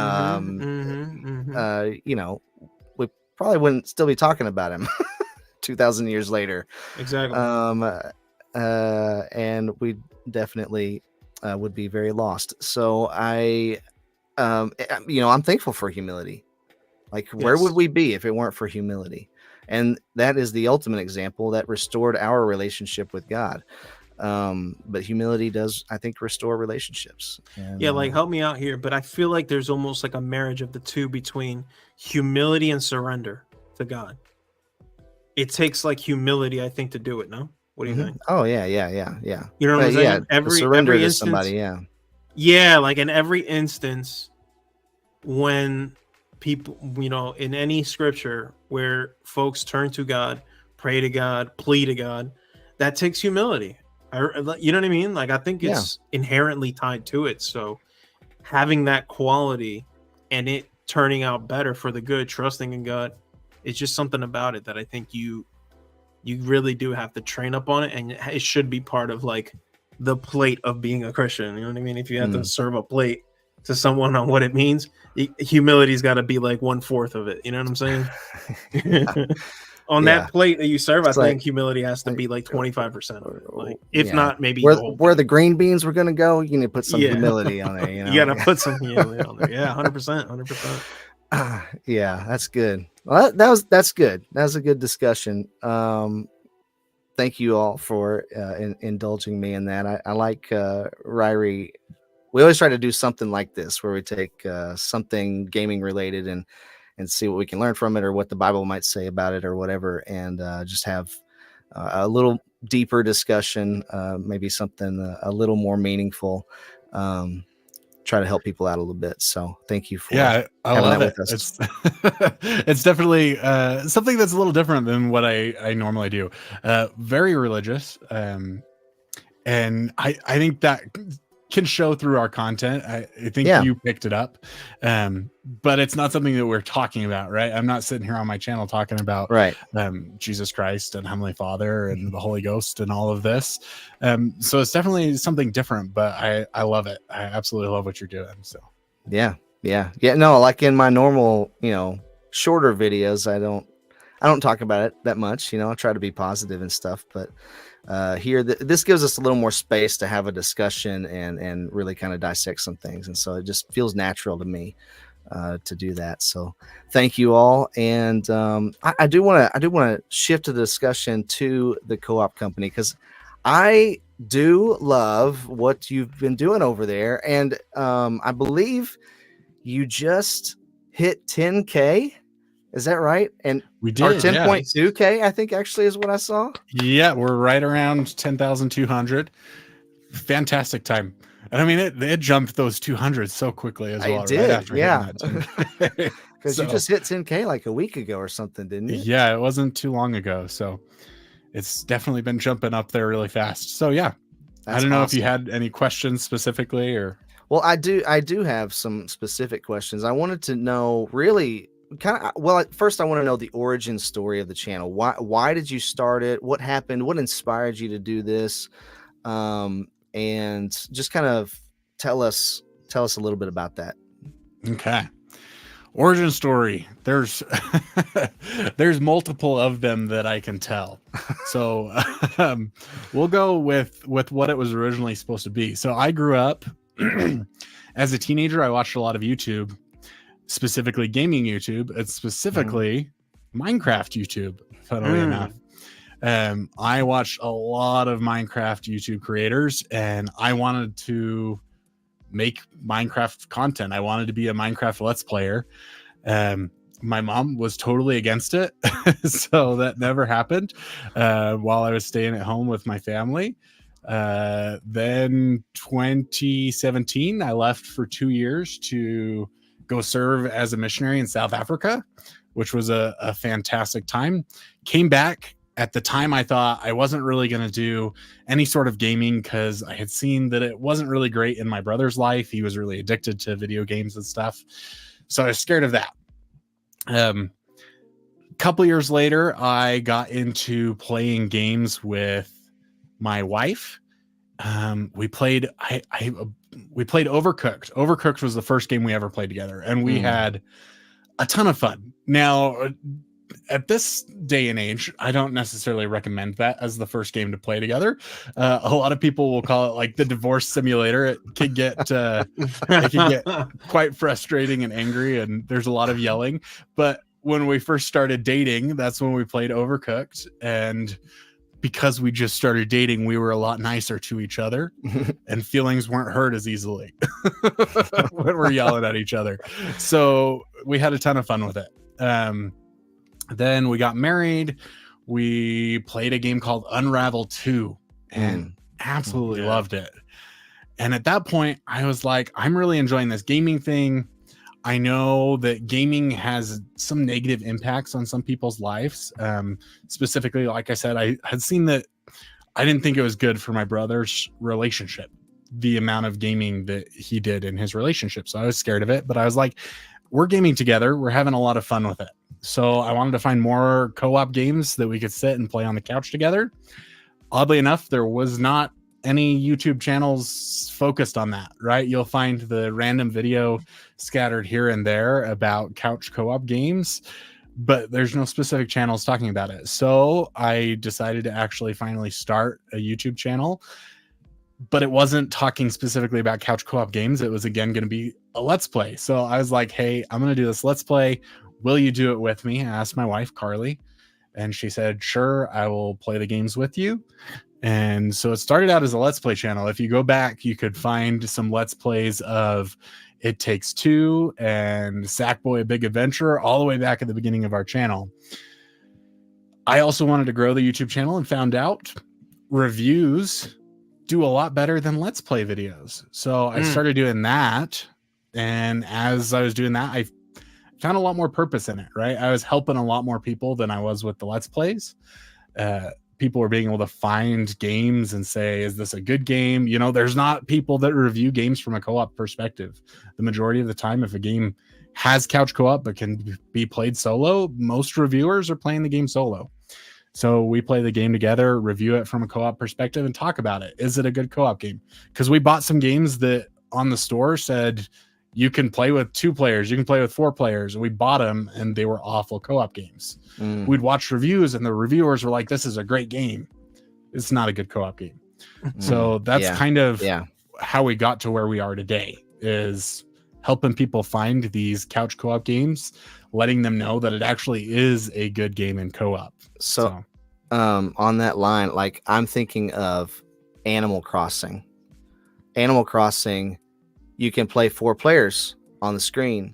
probably wouldn't still be talking about him 2,000 years later. Exactly. And we definitely would be very lost. So I'm thankful for humility. Like, where would we be if it weren't for humility? And that is the ultimate example that restored our relationship with God. But humility does, I think, restore relationships. And, like, help me out here. But I feel like there's almost like a marriage of the two between humility and surrender to God. It takes like humility, I think, to do it. No? What do you think? Oh, yeah. You know what I'm saying? Yeah, surrender every to instance, somebody, yeah. Yeah, like in every instance when people, in any scripture where folks turn to God, pray to God, plead to God, that takes humility. You know what I mean? Like, I think it's inherently tied to it. So having that quality and it turning out better for the good, trusting in God, it's just something about it that I think you really do have to train up on it, and it should be part of like the plate of being a Christian. You know what I mean? If you have to serve a plate to someone on what it means, humility's got to be like 1/4 of it. You know what I'm saying? On that plate that you serve, I think humility has to be like 25% of it. Like, if not, maybe where the green beans were going to go, you need to put some humility on it. You got to put some humility on there. Yeah, 100%. Yeah, that's good. Well, that's good. That was a good discussion. Thank you all for indulging me in that. I like Ryrie. We always try to do something like this where we take something gaming related and see what we can learn from it, or what the Bible might say about it, or whatever, and just have a little deeper discussion, maybe something a little more meaningful. Try to help people out a little bit. So thank you for I love it. With us. It's definitely something that's a little different than what I normally do. Very religious, and I think that can show through our content. I think you picked it up, but it's not something that we're talking about, right? I'm not sitting here on my channel talking about Jesus Christ and Heavenly Father and the Holy Ghost and all of this. So it's definitely something different, but I love it. I absolutely love what you're doing. So yeah. No, like in my normal, shorter videos, I don't talk about it that much. I try to be positive and stuff, but here this gives us a little more space to have a discussion and really kind of dissect some things, and so it just feels natural to me to do that. So thank you all, and I do want to shift the discussion to the co-op company, because I do love what you've been doing over there, and I believe you just hit 10K. Is that right? And we did. Or 10.2K, I think, actually, is what I saw. Yeah, we're right around 10,200. Fantastic time. And I mean, it jumped those 200 so quickly as well. It did, right after yeah. Because you just hit 10K like a week ago or something, didn't you? Yeah, it wasn't too long ago. So it's definitely been jumping up there really fast. So yeah, I don't know if you had any questions specifically, or. Well, I do have some specific questions. I wanted to know really first I want to know the origin story of the channel. Why did you start it? What happened? What inspired you to do this? And just kind of tell us a little bit about that. Okay. Origin story. There's multiple of them that I can tell. So we'll go with what it was originally supposed to be. So I grew up as a teenager. I watched a lot of YouTube, specifically gaming YouTube, and specifically Minecraft YouTube, funnily enough. I watched a lot of Minecraft YouTube creators, and I wanted to make Minecraft content. I wanted to be a Minecraft Let's Player. My mom was totally against it, so that never happened while I was staying at home with my family. Then 2017, I left for 2 years to go serve as a missionary in South Africa, which was a fantastic time. Came back. At the time, I thought I wasn't really going to do any sort of gaming because I had seen that it wasn't really great in my brother's life. He was really addicted to video games and stuff. So I was scared of that. Couple years later, I got into playing games with my wife. We played Overcooked. Overcooked was the first game we ever played together, and we had a ton of fun. Now, at this day and age, I don't necessarily recommend that as the first game to play together. A lot of people will call it like the divorce simulator. It can get quite frustrating and angry, and there's a lot of yelling. But when we first started dating, that's when we played Overcooked, and because we just started dating, we were a lot nicer to each other, and feelings weren't hurt as easily when we're yelling at each other. So we had a ton of fun with it. Then we got married. We played a game called Unravel 2 and absolutely loved it. And at that point, I was like, I'm really enjoying this gaming thing. I know that gaming has some negative impacts on some people's lives. Specifically, like I said, I had seen that I didn't think it was good for my brother's relationship, the amount of gaming that he did in his relationship. So I was scared of it, but I was like, we're gaming together. We're having a lot of fun with it. So I wanted to find more co-op games that we could sit and play on the couch together. Oddly enough, there was not any YouTube channels focused on that, right? You'll find the random video scattered here and there about couch co-op games, but there's no specific channels talking about it. So I decided to actually finally start a YouTube channel, but it wasn't talking specifically about couch co-op games. It was again going to be a let's play. So I was like, hey, I'm going to do this let's play. Will you do it with me? I asked my wife, Carly, and she said, sure, I will play the games with you. And so it started out as a let's play channel. If you go back, you could find some let's plays of It Takes Two and Sackboy: A Big Adventure all the way back at the beginning of our channel. I also wanted to grow the YouTube channel and found out reviews do a lot better than let's play videos. So I started doing that. And as I was doing that, I found a lot more purpose in it, right? I was helping a lot more people than I was with the let's plays. People were being able to find games and say, is this a good game? You know, there's not people that review games from a co-op perspective. The majority of the time, if a game has couch co-op but can be played solo, most reviewers are playing the game solo. So we play the game together, review it from a co-op perspective, and talk about it. Is it a good co-op game? Because we bought some games that on the store said you can play with 2 players, you can play with 4 players. We bought them and they were awful co-op games. We'd watch reviews and the reviewers were like, this is a great game. It's not a good co-op game. So that's kind of how we got to where we are today, is helping people find these couch co-op games, letting them know that it actually is a good game in co-op. So on that line, like I'm thinking of Animal Crossing. Animal Crossing, you can play 4 players on the screen,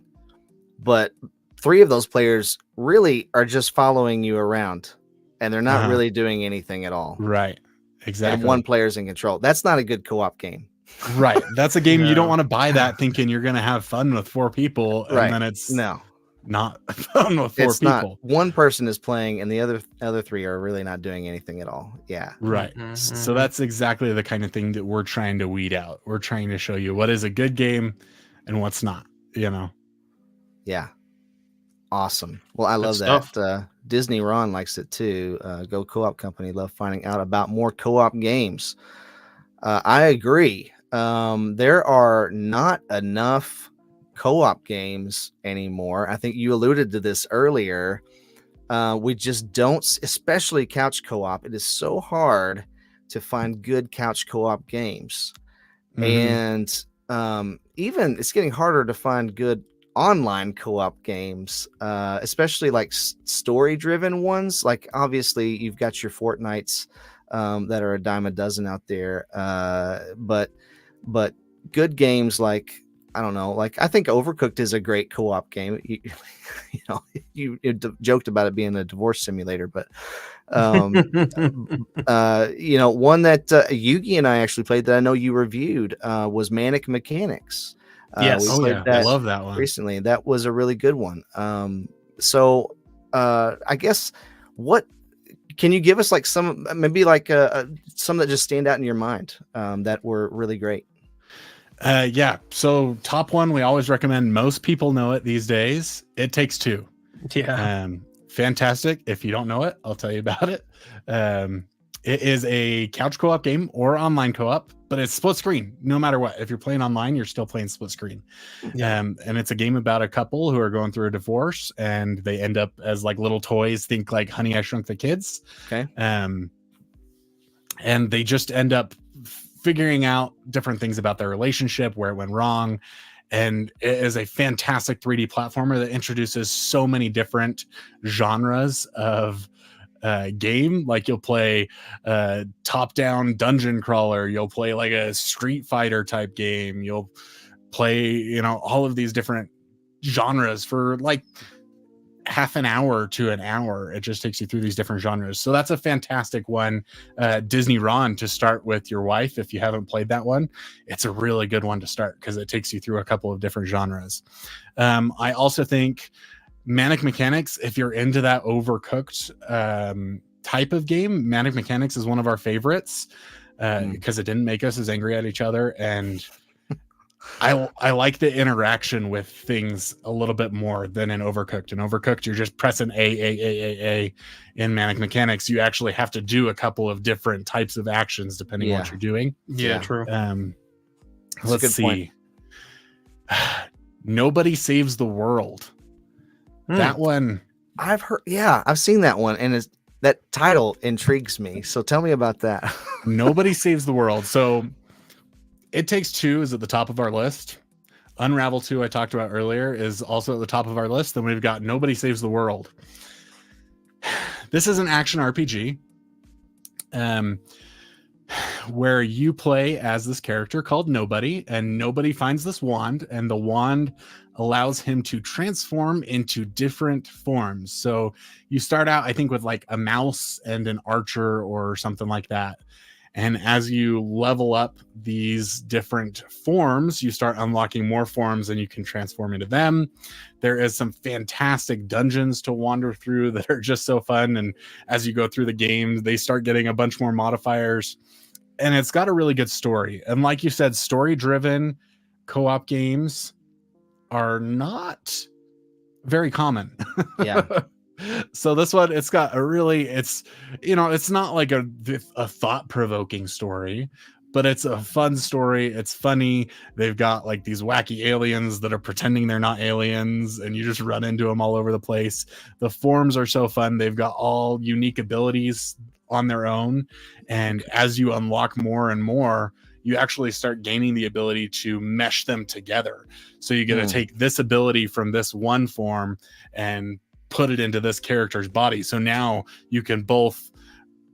but 3 of those players really are just following you around and they're not really doing anything at all. Right. Exactly. And 1 player's in control. That's not a good co-op game. Right. That's a game you don't want to buy that thinking you're going to have fun with 4 people. And then it's not fun with 4 people. 1 person is playing and the other 3 are really not doing anything at all. Yeah. Right. So that's exactly the kind of thing that we're trying to weed out. We're trying to show you what is a good game and what's not, you know? Yeah. Awesome. Well, I love that. Disney Ron likes it too. Go Co-op Company. Love finding out about more co-op games. I agree. There are not enough co-op games anymore. I think you alluded to this earlier. We just don't, especially couch co-op. It is so hard to find good couch co-op games. And even it's getting harder to find good online co-op games, especially like story driven ones. Like obviously you've got your Fortnites that are a dime a dozen out there, but good games like I don't know, like I think Overcooked is a great co-op game. You joked about it being a divorce simulator, but one that Yugi and I actually played that I know you reviewed was Manic Mechanics. Yes. We Oh played yeah, I that love that one. recently. That was a really good one. So I guess what can you give us like some maybe like some that just stand out in your mind that were really great? Yeah. So top one, we always recommend. Most people know it these days. It Takes Two. Yeah. Fantastic. If you don't know it, I'll tell you about it. It is a couch co-op game or online co-op, but it's split screen. No matter what, if you're playing online, you're still playing split screen. Yeah. And it's a game about a couple who are going through a divorce, and they end up as like little toys. Think like Honey, I Shrunk the Kids. Okay. And they just end up figuring out different things about their relationship, where it went wrong. And it is a fantastic 3D platformer that introduces so many different genres of game. Like you'll play top-down dungeon crawler, you'll play like a Street Fighter type game, you'll play all of these different genres for like half an hour to an hour. It just takes you through these different genres. So that's a fantastic one. Disney Ron to start with your wife. If you haven't played that one, it's a really good one to start because it takes you through a couple of different genres. I also think Manic Mechanics, if you're into that Overcooked type of game, Manic Mechanics is one of our favorites because it didn't make us as angry at each other. And I like the interaction with things a little bit more than in Overcooked. In Overcooked, you're just pressing A. In Manic Mechanics, you actually have to do a couple of different types of actions depending on what you're doing. Yeah, true. Let's see. Nobody Saves the World. That one. I've heard. Yeah, I've seen that one. And that title intrigues me. So tell me about that. Nobody Saves the World. So It Takes Two is at the top of our list. Unravel 2, I talked about earlier, is also at the top of our list. Then we've got Nobody Saves the World. This is an action RPG where you play as this character called Nobody, and Nobody finds this wand, and the wand allows him to transform into different forms. So you start out, I think, with like a mouse and an archer or something like that. And as you level up these different forms, you start unlocking more forms and you can transform into them. There is some fantastic dungeons to wander through that are just so fun. And as you go through the game, they start getting a bunch more modifiers. And it's got a really good story. And like you said, story-driven co-op games are not very common. Yeah. So this one, it's got a really, it's not like a thought-provoking story, but it's a fun story. It's funny. They've got like these wacky aliens that are pretending they're not aliens, and you just run into them all over the place. The forms are so fun. They've got all unique abilities on their own. And as you unlock more and more, you actually start gaining the ability to mesh them together. So you get to take this ability from this one form and put it into this character's body. So now you can both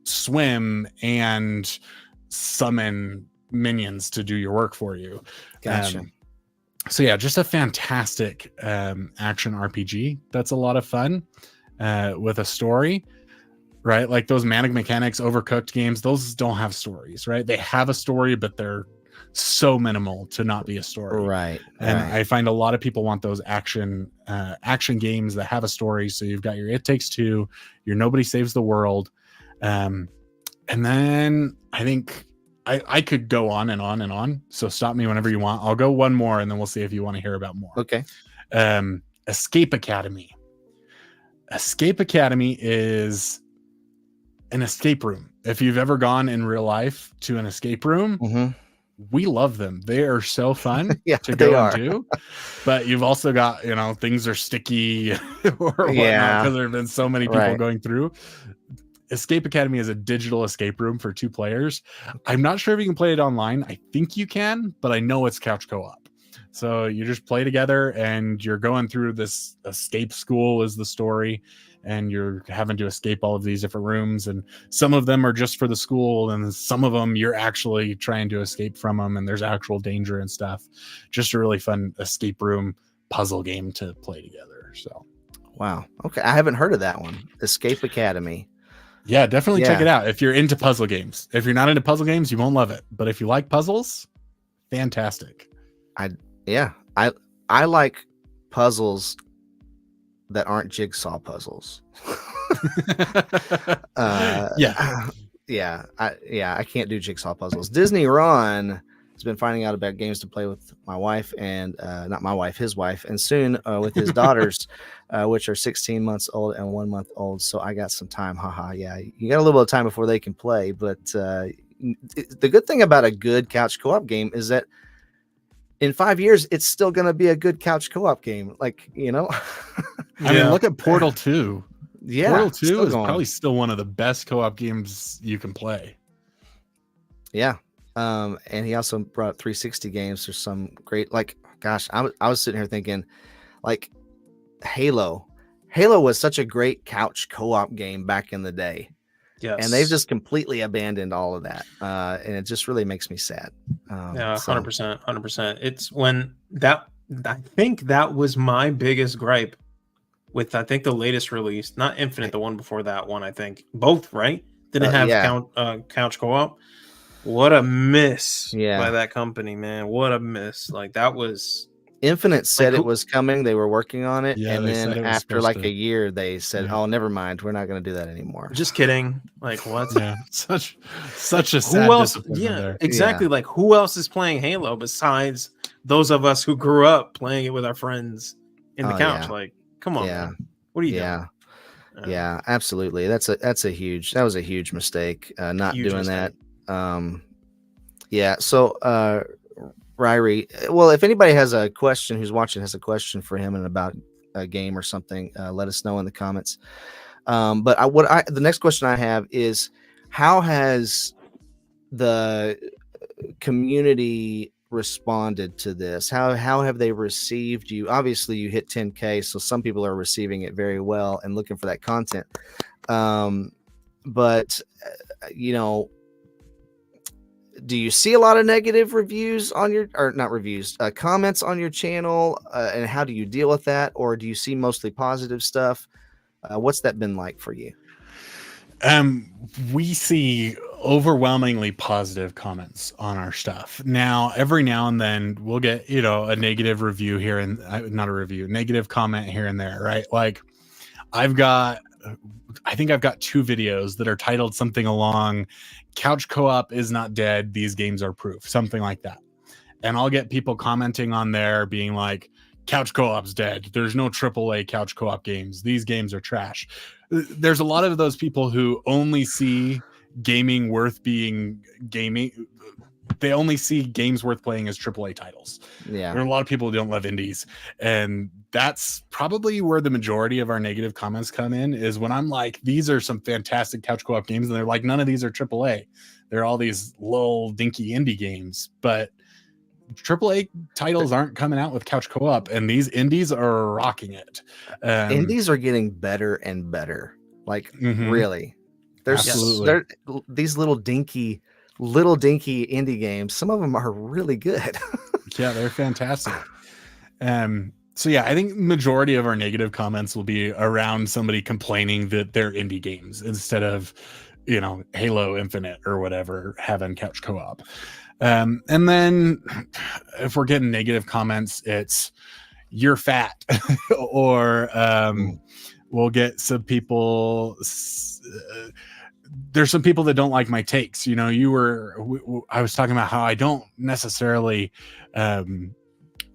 swim and summon minions to do your work for you. Gotcha. So yeah, just a fantastic action RPG. That's a lot of fun with a story, right? Like those Manic Mechanics Overcooked games, those don't have stories, right? They have a story, but they're so minimal to not be a story. Right. And I find a lot of people want those action games that have a story. So you've got your It Takes Two, your Nobody Saves the World. And then I think I could go on and on and on. So stop me whenever you want. I'll go one more and then we'll see if you want to hear about more. Okay. Escape Academy. Escape Academy is an escape room. If you've ever gone in real life to an escape room, we love them. They are so fun to go into. But you've also got, things are sticky or whatnot because there have been so many people going through. Escape Academy is a digital escape room for 2 players. I'm not sure if you can play it online. I think you can, but I know it's couch co-op. So you just play together and you're going through this escape school is the story. and you're having to escape all of these different rooms, and some of them are just for the school, and some of them you're actually trying to escape from them, and there's actual danger and stuff. Just a really fun escape room puzzle game to play together. So wow, okay, I haven't heard of that one. Escape Academy. Yeah, definitely check it out if you're into puzzle games. If you're not into puzzle games, you won't love it, but if you like puzzles, fantastic. I like puzzles that aren't jigsaw puzzles. I can't do jigsaw puzzles. Disney Ron has been finding out about games to play with my wife and not my wife, his wife, and soon with his daughters, which are 16 months old and 1 month old. So I got some time. Haha. Yeah, you got a little bit of time before they can play. But the good thing about a good couch co-op game is that in 5 years, it's still going to be a good couch co-op game. Like, you know, I mean, look at Portal 2. Yeah. Portal 2 is probably still one of the best co-op games you can play. Yeah. And he also brought up 360 games. There's some great, like, gosh, I was sitting here thinking, like, Halo was such a great couch co-op game back in the day. Yes. And they've just completely abandoned all of that. And it just really makes me sad. 100%. It's when I think that was my biggest gripe with, I think, the latest release, not Infinite, the one before that one, I think. Both, right? Didn't have couch co-op. What a miss by that company, man. What a miss. Like, that was... Infinite said it was coming. They were working on it. Yeah, and then after like a year, they said, oh, never mind. We're not going to do that anymore. Just kidding. Like, what? Yeah. Such a sad disappointment there. Exactly. Yeah. Like, who else is playing Halo besides those of us who grew up playing it with our friends in the couch? Yeah. Like, come on, man. What are you doing? Yeah, absolutely. That was a huge mistake, not doing that. So Ryrie, well, if anybody has a question, who's watching has a question for him and about a game or something, let us know in the comments. But the next question I have is, how has the community responded to this? How have they received you? Obviously, you hit 10K, so some people are receiving it very well and looking for that content. But you know, do you see a lot of negative reviews on your, or not reviews, comments on your channel? And how do you deal with that? Or do you see mostly positive stuff? What's that been like for you? We see overwhelmingly positive comments on our stuff. Now, every now and then we'll get, a negative review here and negative comment here and there, right? Like I think I've got 2 videos that are titled something along couch co-op is not dead. These games are proof, something like that. And I'll get people commenting on there being like, couch co-op's dead. There's no AAA couch co-op games. These games are trash. There's a lot of those people who only see gaming worth being gaming. They only see games worth playing as AAA titles. Yeah. There are a lot of people who don't love indies. And that's probably where the majority of our negative comments come in, is when I'm like, these are some fantastic couch co-op games. And they're like, none of these are AAA. They're all these little dinky indie games. But AAA titles aren't coming out with couch co-op, and these indies are rocking it. Indies are getting better and better. Like, really. There's these little dinky indie games. Some of them are really good. Yeah, they're fantastic. So yeah, I think majority of our negative comments will be around somebody complaining that they're indie games instead of, Halo Infinite or whatever having couch co-op. And then if we're getting negative comments, it's you're fat or we'll get some people. There's some people that don't like my takes. I was talking about how I don't necessarily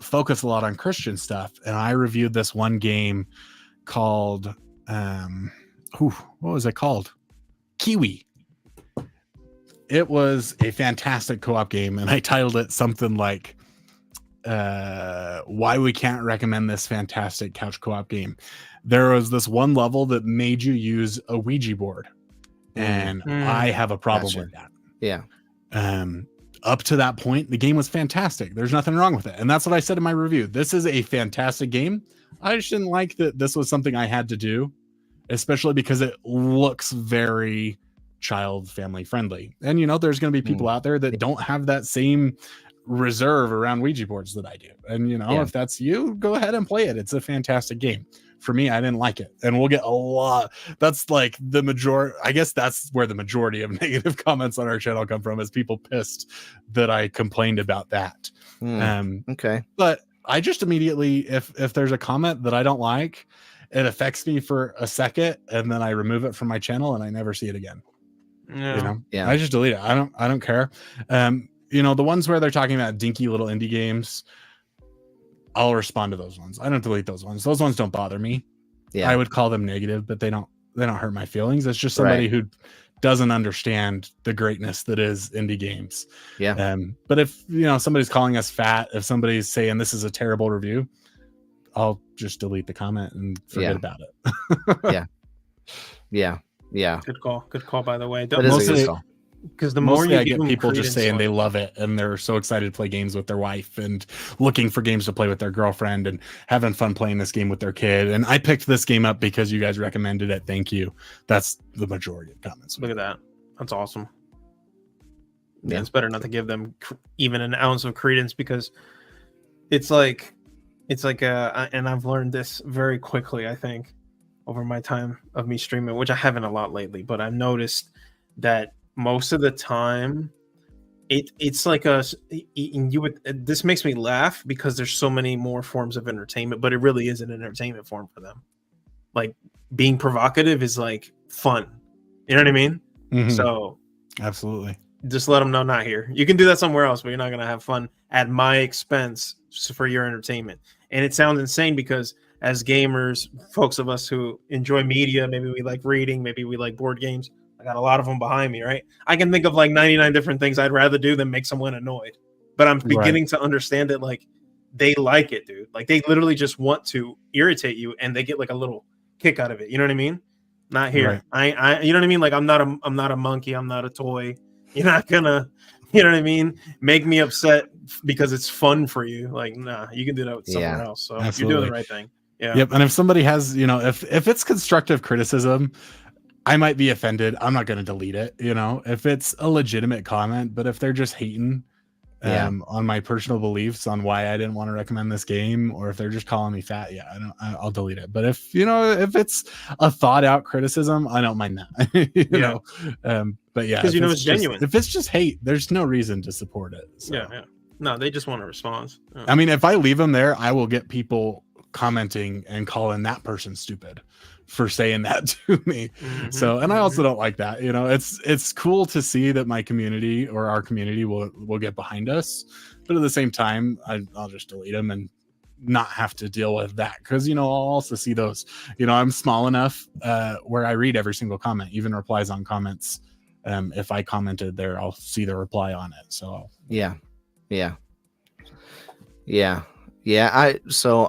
focus a lot on Christian stuff. And I reviewed this one game called, what was it called? Kiwi. It was a fantastic co-op game, and I titled it something like why we can't recommend this fantastic couch co-op game. There was this one level that made you use a Ouija board, and I have a problem with that. Yeah. Up to that point, the game was fantastic. There's nothing wrong with it. And that's what I said in my review. This is a fantastic game. I just didn't like that this was something I had to do especially because it looks very child family friendly. And there's going to be people out there that don't have that same reserve around Ouija boards that I do. And if that's you, go ahead and play it. It's a fantastic game. For me, I didn't like it. And we'll get a lot. That's like the majority. I guess that's where the majority of negative comments on our channel come from, is people pissed that I complained about that. Okay. But I just immediately, if there's a comment that I don't like, it affects me for a second, and then I remove it from my channel and I never see it again. Yeah. I just delete it. I don't care. The ones where they're talking about dinky little indie games, I'll respond to those ones. I don't delete those ones. Those ones don't bother me. Yeah. I would call them negative, but they don't hurt my feelings. It's just somebody who doesn't understand the greatness that is indie games. Yeah. But if somebody's calling us fat, if somebody's saying this is a terrible review, I'll just delete the comment and forget about it. Yeah. Good call, by the way. Because the more you I get people just saying they love it and they're so excited to play games with their wife and looking for games to play with their girlfriend and having fun playing this game with their kid. And I picked this game up because you guys recommended it. Thank you. That's the majority of comments. Look at that. That's awesome. Yeah, it's better not to give them even an ounce of credence, because it's like and I've learned this very quickly, I think, over my time of me streaming, which I haven't a lot lately, but I've noticed that most of the time it's like this makes me laugh because there's so many more forms of entertainment, but it really is an entertainment form for them. Like, being provocative is like fun. You know what I mean? Mm-hmm. So absolutely. Just let them know, not here. You can do that somewhere else, but you're not going to have fun at my expense for your entertainment. And it sounds insane because as gamers, folks of us who enjoy media, maybe we like reading, maybe we like board games. I got a lot of them behind me, right? I can think of like 99 different things I'd rather do than make someone annoyed. But I'm beginning to understand that, like, they like it, dude. Like, they literally just want to irritate you, and they get like a little kick out of it. You know what I mean? Not here. Right. I you know what I mean? Like, I'm not a monkey. I'm not a toy. You're not gonna, you know what I mean, make me upset because it's fun for you. Like, nah, you can do that with someone else. So absolutely. You're doing the right thing. Yeah. Yep. And if somebody has, if it's constructive criticism, I might be offended. I'm not going to delete it. If it's a legitimate comment, but if they're just hating on my personal beliefs on why I didn't want to recommend this game, or if they're just calling me fat, I'll delete it. But if it's a thought out criticism, I don't mind that. But yeah, because it's genuine. If it's just hate, there's no reason to support it. So. Yeah. No, they just want a response. Yeah. I mean, if I leave them there, I will get people commenting and calling that person stupid for saying that to me. Mm-hmm. So, and I also don't like that. It's cool to see that my community or our community will get behind us, but at the same time, I'll just delete them and not have to deal with that, because I'll also see those. I'm small enough where I read every single comment, even replies on comments. If I commented there, I'll see the reply on it. So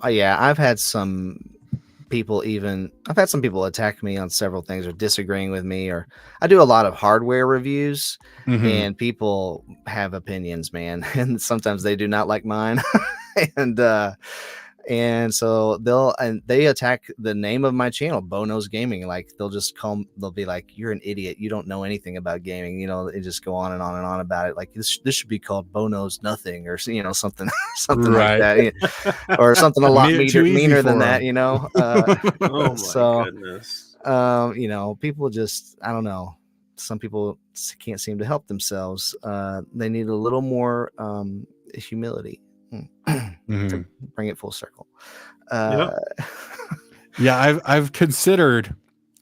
I've had some people attack me on several things, or disagreeing with me, or I do a lot of hardware reviews, and people have opinions, man, and sometimes they do not like mine. And so they attack the name of my channel, Bono's Gaming. Like, they'll be like, "You're an idiot. You don't know anything about gaming." They just go on and on and on about it. Like, this should be called Bono's Nothing, or something like that, or something a lot meaner than that. Oh my goodness. People just, I don't know. Some people can't seem to help themselves. They need a little more humility. To bring it full circle. I've considered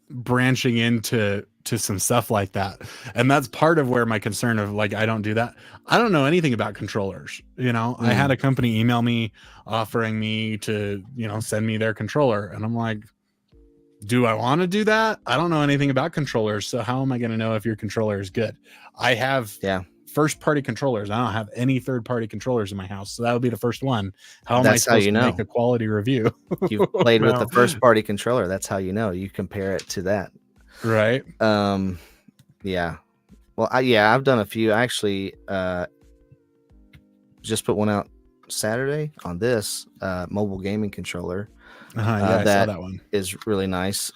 branching into some stuff like that, and that's part of where my concern of, like, I don't do that. I don't know anything about controllers. I had a company email me offering me to send me their controller, and I'm like, do I want to do that? I don't know anything about controllers, so how am I going to know if your controller is good? I have first party controllers. I don't have any third party controllers in my house, so that would be the first one. How am I supposed to make a quality review? You've played with the first party controller. That's how you compare it to that, right? Well, I've done a few. I actually just put one out Saturday on this mobile gaming controller. I saw that one. Is really nice.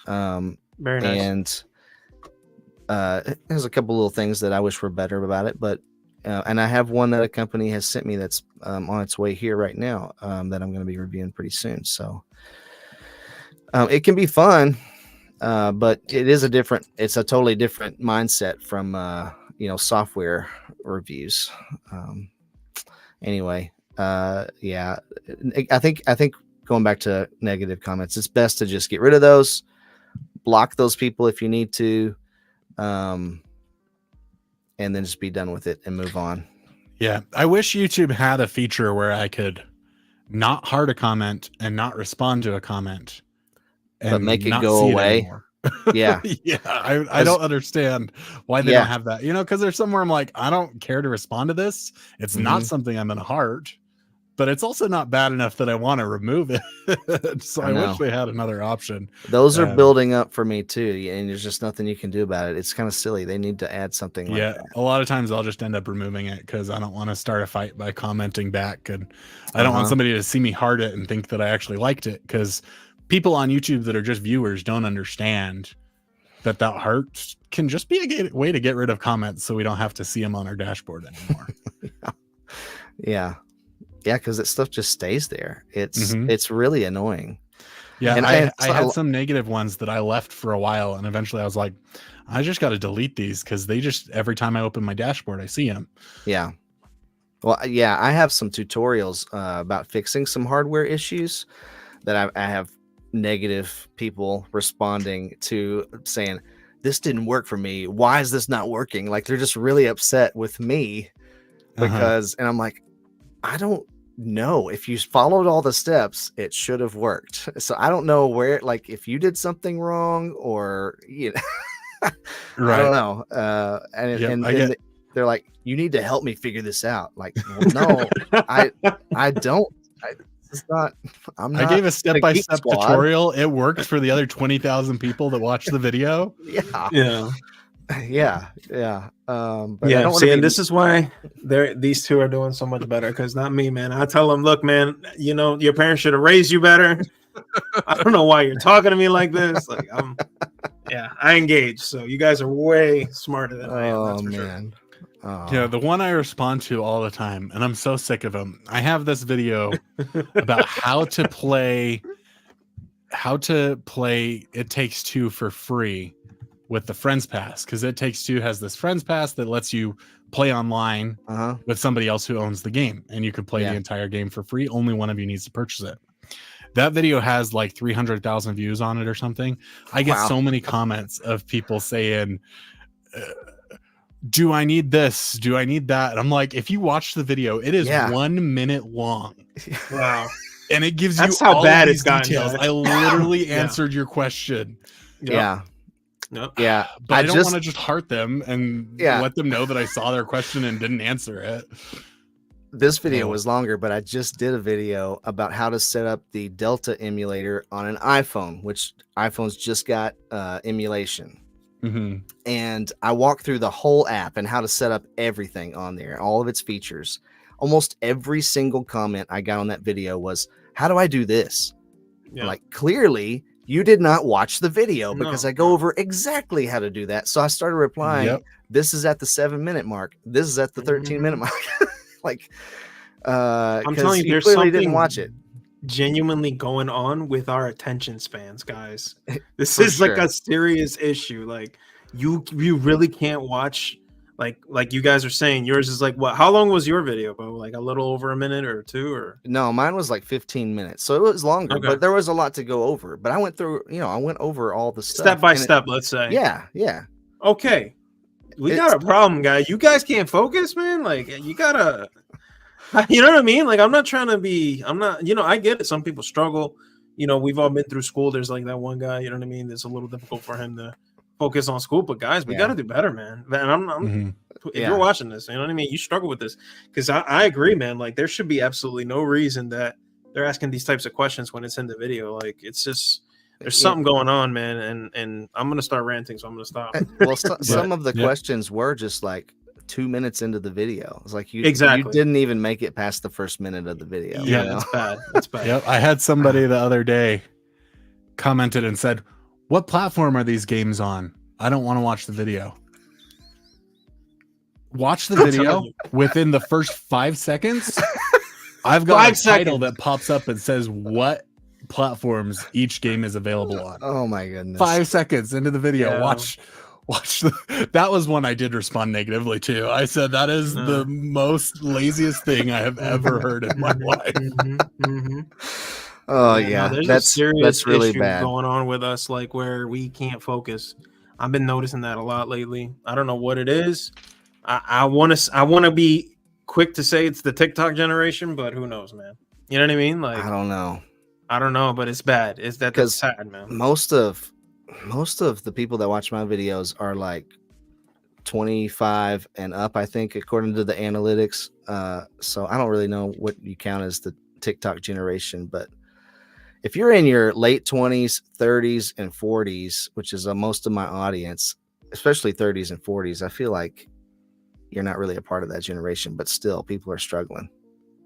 Very nice. And there's a couple little things that I wish were better about it, but and I have one that a company has sent me that's on its way here right now that I'm going to be reviewing pretty soon. So it can be fun, but it's a totally different mindset from software reviews. Anyway, yeah, I think going back to negative comments, it's best to just get rid of those, block those people if you need to, and then just be done with it and move on. Yeah, I wish YouTube had a feature where I could not heart a comment and not respond to a comment, but make it go away. Yeah. Yeah. I don't understand why they don't have that, because there's somewhere I'm like, I don't care to respond to this. It's not something I'm going to heart, but it's also not bad enough that I want to remove it. So I wish they had another option. Those are building up for me too. And there's just nothing you can do about it. It's kind of silly. They need to add something like that. A lot of times I'll just end up removing it because I don't want to start a fight by commenting back. And I don't want somebody to see me heart it and think that I actually liked it, because people on YouTube that are just viewers don't understand that heart can just be a way to get rid of comments so we don't have to see them on our dashboard anymore. Yeah, because that stuff just stays there. It's really annoying. Yeah, and I had some negative ones that I left for a while, and eventually I was like, I just got to delete these because they just, every time I open my dashboard, I see them. Yeah. Well, yeah, I have some tutorials about fixing some hardware issues that I have negative people responding to, saying, this didn't work for me. Why is this not working? Like, they're just really upset with me because, and I'm like, I don't know. If you followed all the steps, it should have worked. So I don't know where, like, if you did something wrong or, I don't know. And they're like, you need to help me figure this out. Like, well, no, I don't. It's not. I gave a step-by-step tutorial. It worked for the other 20,000 people that watched the video. Yeah. But and this is why these two are doing so much better, because not me, man. I tell them, look, man, your parents should have raised you better. I don't know why you're talking to me like this. Like, I engage. So you guys are way smarter than I am. That's for man. Sure. Yeah, the one I respond to all the time, and I'm so sick of them. I have this video about how to play It Takes Two for free with the Friends Pass, because It Takes Two has this Friends Pass that lets you play online with somebody else who owns the game, and you can play the entire game for free. Only one of you needs to purchase it. That video has like 300,000 views on it or something. I get so many comments of people saying, do I need this? Do I need that? And I'm like, if you watch the video, it is 1 minute long. Wow. And it gives That's you how all bad these it's gotten, details. guys. I literally answered your question. Yeah. Nope. Yeah. But I don't want to just heart them and let them know that I saw their question and didn't answer it. This video was longer, but I just did a video about how to set up the Delta emulator on an iPhone, which iPhones just got emulation. And I walked through the whole app and how to set up everything on there, all of its features. Almost every single comment I got on that video was, how do I do this? Like, clearly you did not watch the video, because I go over exactly how to do that. So I started replying, this is at the 7-minute mark. This is at the 13-minute mark. Like, I'm telling you, there's clearly something didn't watch it. Genuinely going on with our attention spans, guys. This is like a serious issue. Like, you really can't watch, like you guys are saying, yours is like, what, how long was your video, Bo? Like a little over a minute or two? Or no, mine was like 15 minutes, so it was longer, but there was a lot to go over. But I went through, I went over all the stuff step by step, let's say. Yeah. Okay, we got a problem, guy. You guys can't focus, man. Like, you gotta, you know what I mean? Like, I'm not trying to be, I get it. Some people struggle. We've all been through school. There's like that one guy, you know what I mean? It's a little difficult for him to focus on school, but guys, we got to do better, man. And if you're watching this, you know what I mean? You struggle with this, because I agree, man. Like, there should be absolutely no reason that they're asking these types of questions when it's in the video. Like, it's just, there's something going on, man. And I'm going to start ranting, so I'm going to stop. Well, some of the questions were just like 2 minutes into the video. It's like you didn't even make it past the first minute of the video. Yeah, that's bad. That's bad. Yep. I had somebody the other day commented and said, What platform are these games on? I don't want to watch the video. Watch the video within the first 5 seconds. I've got a title that pops up and says what platforms each game is available on. Oh my goodness. 5 seconds into the video. Yeah. Watch that was one I did respond negatively to. I said that is the most laziest thing I have ever heard in my life. Oh yeah, that's really bad going on with us, like where we can't focus. I've been noticing that a lot lately. I don't know what it is. I want to be quick to say it's the TikTok generation, but who knows, man? You know what I mean? Like I don't know, but it's bad. That's sad, man. Most of the people that watch my videos are like 25 and up, I think, according to the analytics. So I don't really know what you count as the TikTok generation, but if you're in your late 20s, 30s, and 40s, which is most of my audience, especially 30s and 40s, I feel like you're not really a part of that generation, but still people are struggling.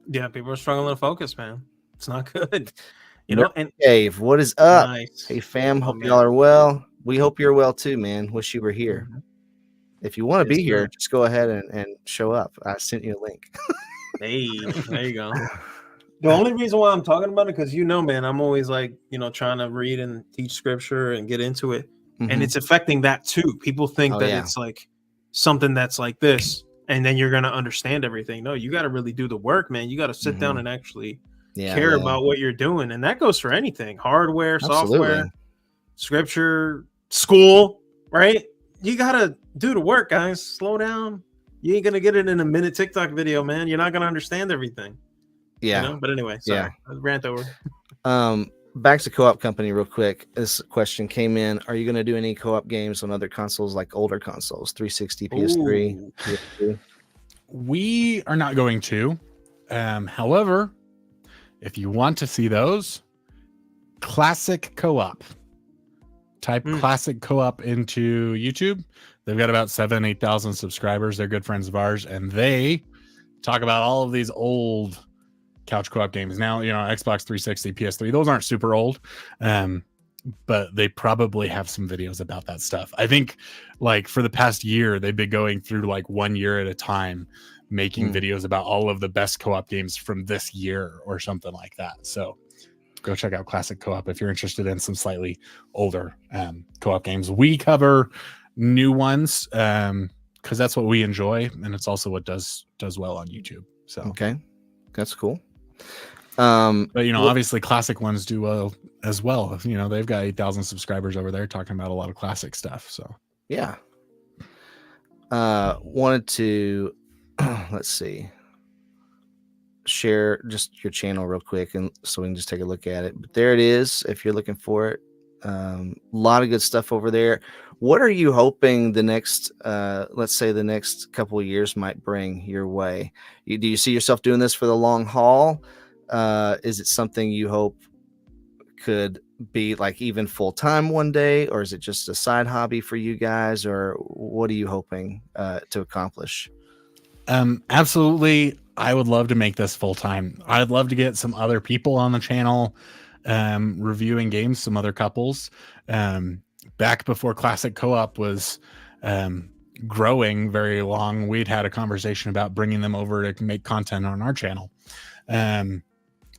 Yeah, people are struggling to focus, man. It's not good. You know, and Dave, what is up? Nice. Hey fam, hope y'all are well. We hope you're well too, man. Wish you were here. If you want to be here, just go ahead and show up. I sent you a link. Hey, there you go. The only reason why I'm talking about it, because man, I'm always like, trying to read and teach scripture and get into it. And it's affecting that too. People think it's like something that's like this, and then you're going to understand everything. No, you got to really do the work, man. You got to sit down and actually care about what you're doing. And that goes for anything: hardware, software, scripture, school, right? You got to do the work, guys. Slow down. You ain't going to get it in a minute TikTok video, man. You're not going to understand everything. Yeah. But anyway, sorry. Rant over. Back to Co-op Company real quick. This question came in. Are you going to do any co-op games on other consoles, like older consoles, 360, PS3? PS2? We are not going to. However, if you want to see those, Classic Co-op. Type Classic Co-op into YouTube. They've got about 8,000 subscribers. They're good friends of ours, and they talk about all of these old couch co-op games. Now, Xbox 360, PS3, those aren't super old, but they probably have some videos about that stuff. I think, like, for the past year, they've been going through like 1 year at a time, making videos about all of the best co-op games from this year or something like that. So go check out Classic Co-op if you're interested in some slightly older co-op games. We cover new ones because that's what we enjoy, and it's also what does well on YouTube. So okay, that's cool. But obviously classic ones do well as well. They've got 8,000 subscribers over there talking about a lot of classic stuff. So yeah, wanted to let's see, share just your channel real quick, and so we can just take a look at it. But there it is if you're looking for it. A lot of good stuff over there. What are you hoping the next let's say the next couple of years might bring your way? Do you see yourself doing this for the long haul? Is it something you hope could be like even full-time one day, or is it just a side hobby for you guys, or what are you hoping to accomplish? Absolutely, I would love to make this full-time. I'd love to get some other people on the channel reviewing games, some other couples. Back before Classic Co-op was growing very long, we'd had a conversation about bringing them over to make content on our channel.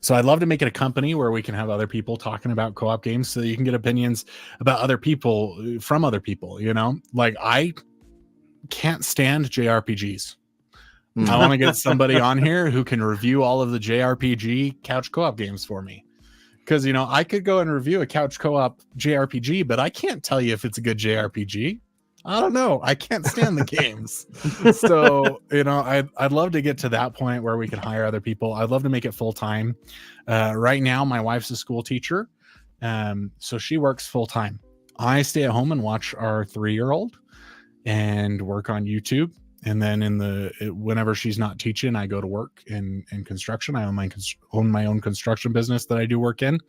So I'd love to make it a company where we can have other people talking about co-op games, so you can get opinions about other people from other people. Like, I can't stand JRPGs. I want to get somebody on here who can review all of the JRPG couch co-op games for me. Because, I could go and review a couch co-op JRPG, but I can't tell you if it's a good JRPG. I don't know. I can't stand the games. So, I'd love to get to that point where we can hire other people. I'd love to make it full time. Right now, my wife's a school teacher. So she works full time. I stay at home and watch our 3-year-old and work on YouTube. And then whenever she's not teaching, I go to work in construction. I own my own construction business that I do work in,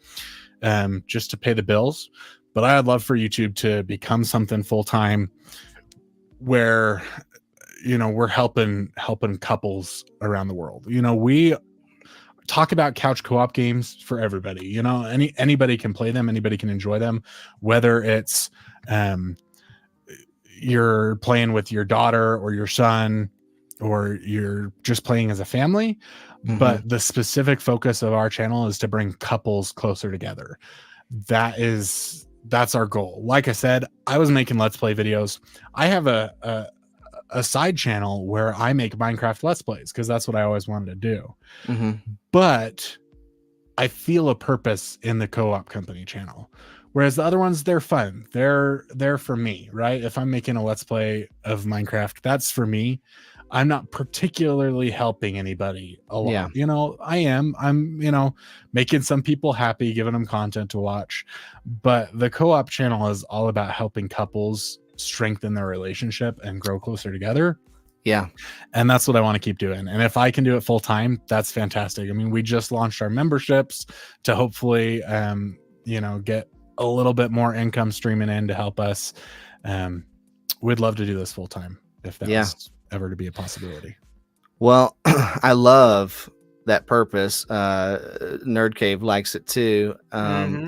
just to pay the bills. But I'd love for YouTube to become something full time, where we're helping couples around the world. talk about couch co-op games for everybody. You know, anybody can play them, anybody can enjoy them, whether it's you're playing with your daughter or your son, or you're just playing as a family. But the specific focus of our channel is to bring couples closer together. That's our goal. Like I said, I was making Let's Play videos. I have a side channel where I make Minecraft Let's Plays because that's what I always wanted to do. But I feel a purpose in the co-op company channel. Whereas the other ones, they're fun. They're for me, right? If I'm making a Let's Play of Minecraft, that's for me. I'm not particularly helping anybody a lot. Yeah. You know, I'm, you know, making some people happy, giving them content to watch. But the co-op channel is all about helping couples strengthen their relationship and grow closer together. Yeah. And that's what I want to keep doing. And if I can do it full time, that's fantastic. I mean, we just launched our memberships to hopefully, you know, get a little bit more income streaming in to help us. We'd love to do this full time if that was ever to be a possibility. Well, I love that purpose. Nerd Cave likes it too.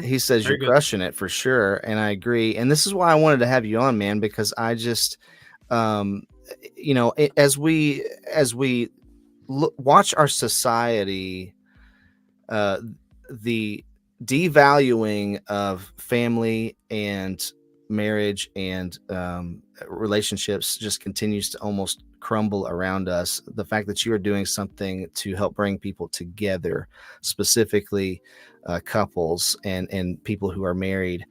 He says you're crushing it for sure, and I agree. And this is why I wanted to have you on, man, because I just, you know, as we watch our society, the devaluing of family and marriage and relationships just continues to almost crumble around us. The fact that you are doing something to help bring people together, specifically couples and people who are married,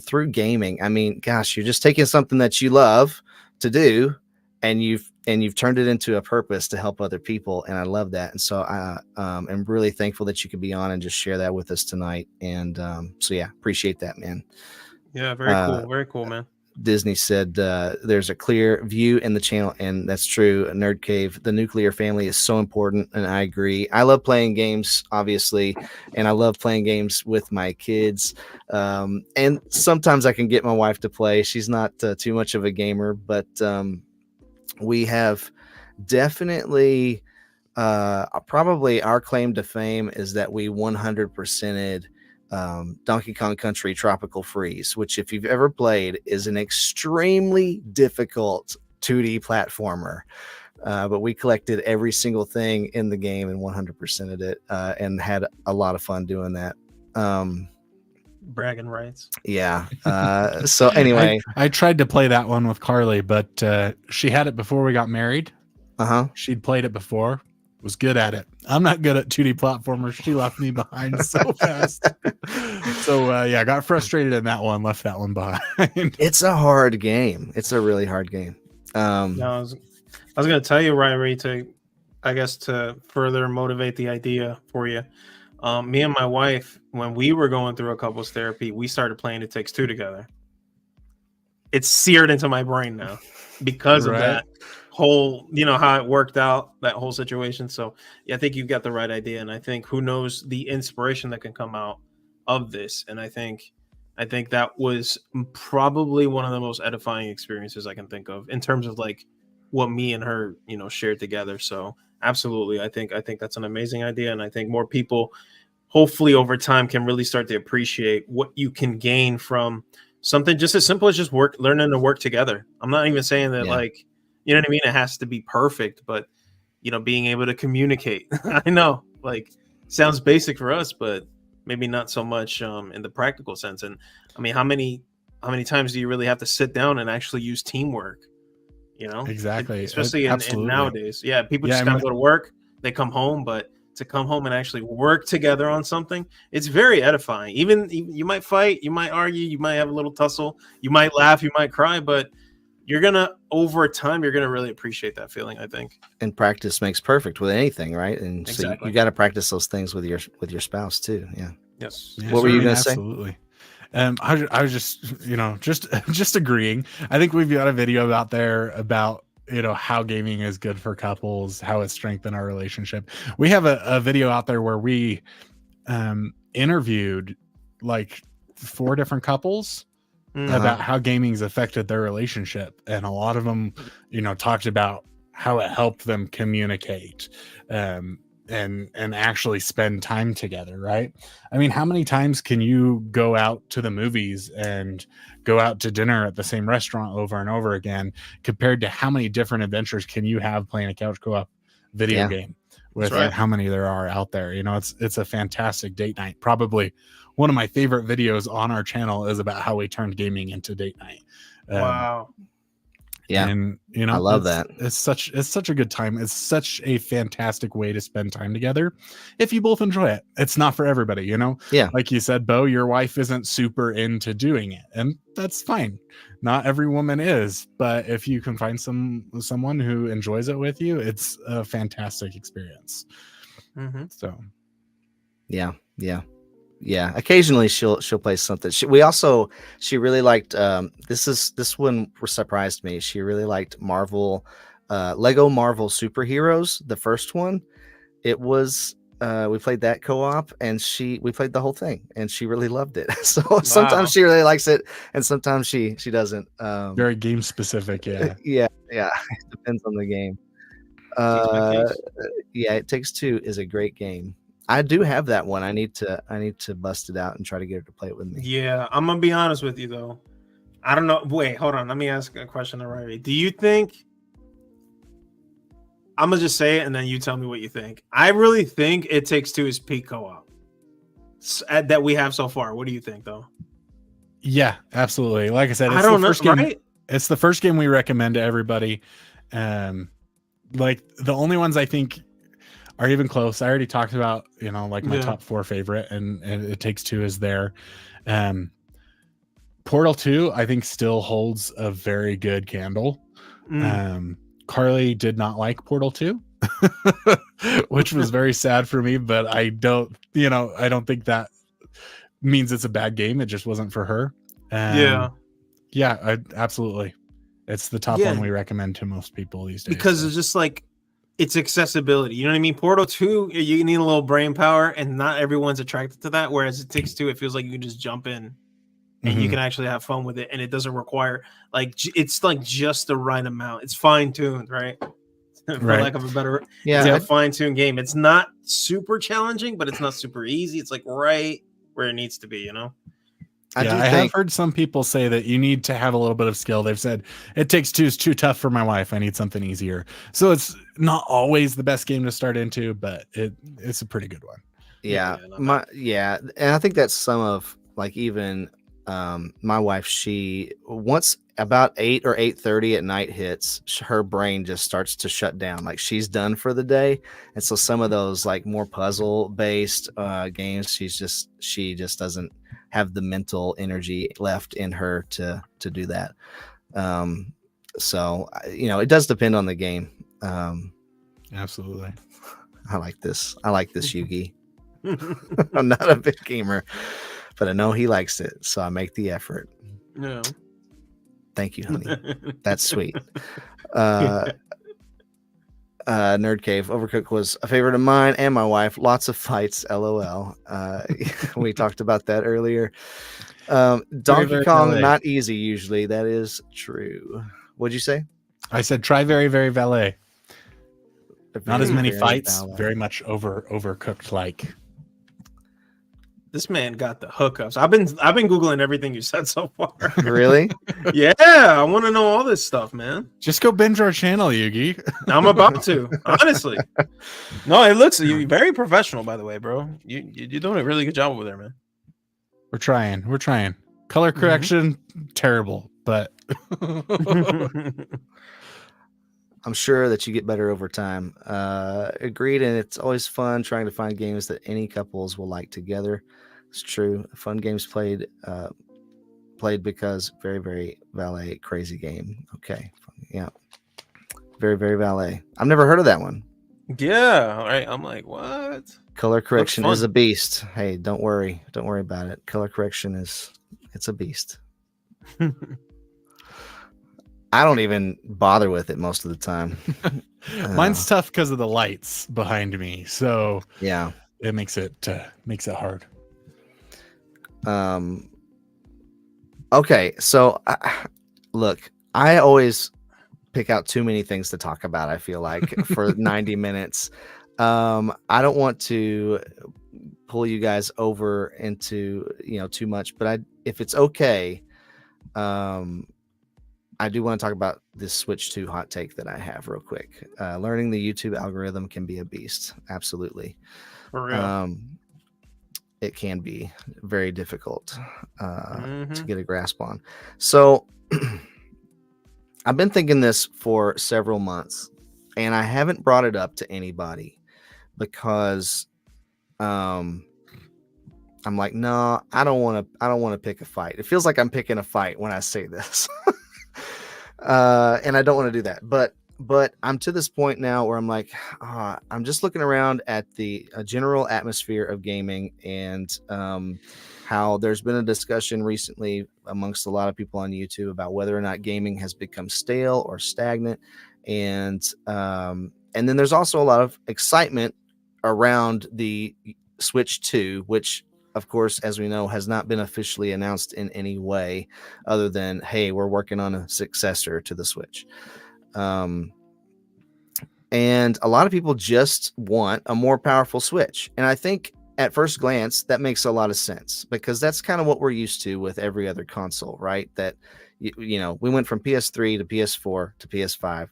through gaming. I mean, gosh, you're just taking something that you love to do and you've turned it into a purpose to help other people, and I love that. And so I am really thankful that you could be on and just share that with us tonight. And so yeah, appreciate that, man. Yeah, very cool, man. Disney said there's a clear view in the channel, and that's true. Nerd Cave, the nuclear family is so important, and I agree. I love playing games, obviously, and I love playing games with my kids. And sometimes I can get my wife to play. She's not too much of a gamer, but we have definitely probably our claim to fame is that we 100%ed Donkey Kong Country Tropical Freeze, which, if you've ever played, is an extremely difficult 2D platformer. But we collected every single thing in the game and 100%ed it, and had a lot of fun doing that. Bragging rights. Yeah. So anyway, I tried to play that one with Carly, but she had it before we got married. She'd played it before. Was good at it. I'm not good at 2D platformers. She left me behind so fast. So yeah, I got frustrated in that one, left that one behind. It's a hard game. It's a really hard game. No, I was going to tell you, Ryrie, to further motivate the idea for you. Me and my wife, when we were going through a couples therapy, we started playing It Takes Two together. It's seared into my brain now because of that whole, you know, how it worked out, that whole situation. So yeah, I think you've got the right idea, and I think who knows the inspiration that can come out of this. And I think that was probably one of the most edifying experiences I can think of in terms of like what me and her, you know, shared together. So absolutely, I think that's an amazing idea, and I think more people, hopefully over time, can really start to appreciate what you can gain from something just as simple as just learning to work together. I'm not even saying that like, you know what I mean, it has to be perfect, but you know, being able to communicate. I know, like, sounds basic for us, but maybe not so much in the practical sense. And I mean, how many times do you really have to sit down and actually use teamwork? You know, exactly. Especially in nowadays. Yeah, people just gotta go to work, they come home, but to come home and actually work together on something, it's very edifying. Even you might fight, you might argue, you might have a little tussle, you might laugh, you might cry, but over time, you're gonna really appreciate that feeling, I think. And practice makes perfect with anything, right? And exactly. So you got to practice those things with your spouse too. Yeah. Yes. What were you gonna say? Absolutely. I was just, you know, just agreeing. I think we've got a video out there about, you know, how gaming is good for couples, how it strengthened our relationship. We have a video out there where we interviewed like 4 different couples about how gaming's affected their relationship, and a lot of them, you know, talked about how it helped them communicate, and actually spend time together, right? I mean, how many times can you go out to the movies and go out to dinner at the same restaurant over and over again, compared to how many different adventures can you have playing a couch co-op video game with how many there are out there? You know, it's a fantastic date night. Probably one of my favorite videos on our channel is about how we turned gaming into date night. Wow. Yeah, and you know, I love that. It's such a good time. It's such a fantastic way to spend time together if you both enjoy it. It's not for everybody, you know. Yeah, like you said, Bo, your wife isn't super into doing it, and that's fine. Not every woman is, but if you can find someone who enjoys it with you, it's a fantastic experience. So yeah. Occasionally she'll play something. She really liked this one surprised me. She really liked Lego Marvel Superheroes, the first one. It was we played that co-op, and we played the whole thing, and she really loved it. So sometimes she really likes it, and sometimes she doesn't. Very game specific. Yeah. yeah. It depends on the game. Yeah, It Takes Two is a great game. I do have that one. I need to bust it out and try to get her to play it with me. Yeah, I'm gonna be honest with you though. I don't know. Wait, hold on. Let me ask a question already. Do you think? I'm gonna just say it, and then you tell me what you think. I really think It Takes Two is peak co-op that we have so far. What do you think, though? Yeah, absolutely. Like I said, I don't know. Right? It's the first game we recommend to everybody. Like the only ones I think are even close. I already talked about, you know, like my top 4 favorite, and It Takes Two is there. Portal 2, I think, still holds a very good candle. Carly did not like Portal 2, which was very sad for me, but I don't think that means it's a bad game. It just wasn't for her. Absolutely. It's the top one we recommend to most people these days. Because it's just like, it's accessibility. You know what I mean? Portal 2, you need a little brain power, and not everyone's attracted to that. Whereas It Takes Two, it feels like you can just jump in and you can actually have fun with it. And it doesn't require, like, it's like just the right amount. It's fine tuned, right? For lack of a better, it's a fine tuned game. It's not super challenging, but it's not super easy. It's like right where it needs to be, you know? I have heard some people say that you need to have a little bit of skill. They've said It Takes Two is too tough for my wife. I need something easier. So it's not always the best game to start into, but it's a pretty good one. And I think that's some of, like, even my wife. She once about 8 or 8:30 at night hits, her brain just starts to shut down. Like, she's done for the day, and so some of those, like, more puzzle based games, she just doesn't have the mental energy left in her to do that. So, you know, it does depend on the game. Absolutely. I like this Yugi. I'm not a big gamer, but I know he likes it, so I make the effort. No. Thank you, honey. That's sweet. Nerd Cave Overcooked was a favorite of mine and my wife. Lots of fights, LOL. We talked about that earlier. Donkey Kong, not easy usually. That is true. What'd you say? I said try Very Very Valet. Not as many fights. Valet. Very much overcooked like. This man got the hookups. I've been Googling everything you said so far. Really? Yeah, I want to know all this stuff, man. Just go binge our channel, Yugi. I'm about to, honestly. No, it looks you're very professional, by the way, bro. You're doing a really good job over there, man. We're trying. Color correction, terrible, but I'm sure that you get better over time. Agreed, and it's always fun trying to find games that any couples will like together. It's true. Fun games played because Very Very Valet, crazy game. Okay, yeah, Very Very Valet. I've never heard of that one. Yeah, all right. I'm like, what? Color correction is a beast. Hey, don't worry about it. Color correction it's a beast. I don't even bother with it most of the time. Mine's tough because of the lights behind me, so yeah, it makes it hard. Okay, so look, I always pick out too many things to talk about. I feel like for 90 minutes. I don't want to pull you guys over into, too much, but if it's okay, I do want to talk about this Switch 2 hot take that I have real quick. Learning the YouTube algorithm can be a beast. Absolutely. For real. It can be very difficult to get a grasp on. So I've been thinking this for several months, and I haven't brought it up to anybody because I'm like, no, I don't want to pick a fight. It feels like I'm picking a fight when I say this. And I don't want to do that, but I'm to this point now where I'm like, I'm just looking around at the general atmosphere of gaming, and how there's been a discussion recently amongst a lot of people on YouTube about whether or not gaming has become stale or stagnant. And then there's also a lot of excitement around the Switch 2, which, of course, as we know, has not been officially announced in any way other than, hey, we're working on a successor to the Switch. And a lot of people just want a more powerful Switch. And I think at first glance, that makes a lot of sense, because that's kind of what we're used to with every other console, right? That, we went from PS3 to PS4 to PS5.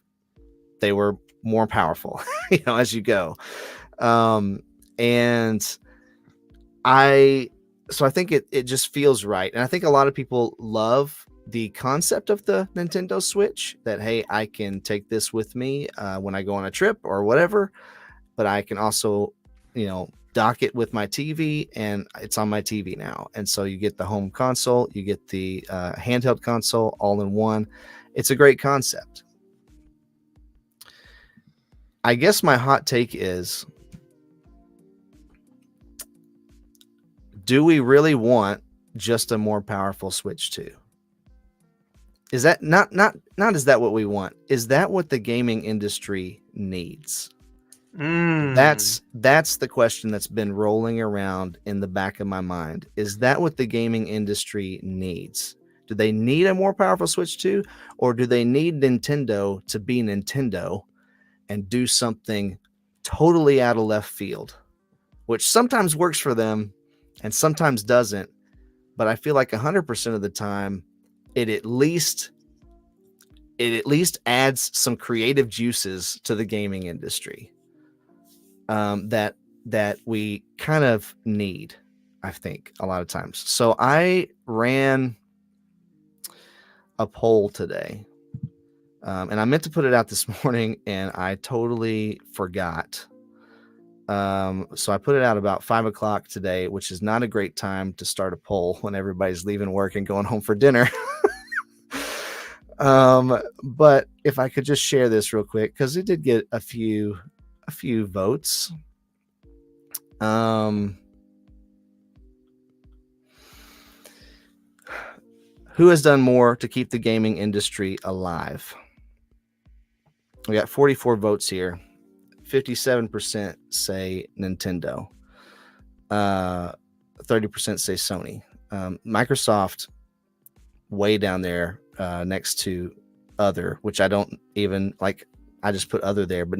They were more powerful, as you go. So I think it just feels right. And I think a lot of people love the concept of the Nintendo Switch, that, hey, I can take this with me when I go on a trip or whatever, but I can also, dock it with my TV, and it's on my TV now. And so you get the home console, you get the handheld console all in one. It's a great concept. I guess my hot take is, do we really want just a more powerful Switch 2? Is that not is that what we want? Is that what the gaming industry needs? That's the question that's been rolling around in the back of my mind. Is that what the gaming industry needs? Do they need a more powerful Switch 2, or do they need Nintendo to be Nintendo and do something totally out of left field, which sometimes works for them and sometimes doesn't? But I feel like 100% of the time, it at least adds some creative juices to the gaming industry that we kind of need, I think, a lot of times. So I ran a poll today, and I meant to put it out this morning, and I totally forgot. So I put it out about 5 o'clock today, which is not a great time to start a poll when everybody's leaving work and going home for dinner. But if I could just share this real quick, because it did get a few votes. Who has done more to keep the gaming industry alive? We got 44 votes here. 57% say Nintendo. 30% say Sony. Microsoft way down there next to other, which I don't even like. I just put other there, but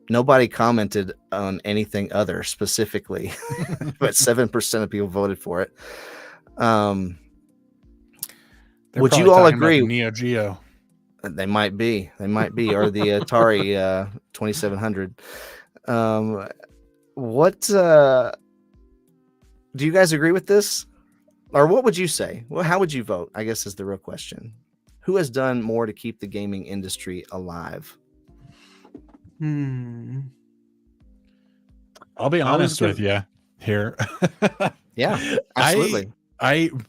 nobody commented on anything other specifically. But 7% of people voted for it. Would you all agree? Neo Geo. They might be, or the Atari 2700. What do you guys agree with this, or what would you say? Well, how would you vote, I guess, is the real question. Who has done more to keep the gaming industry alive? I'll be honest with you here. Yeah, absolutely.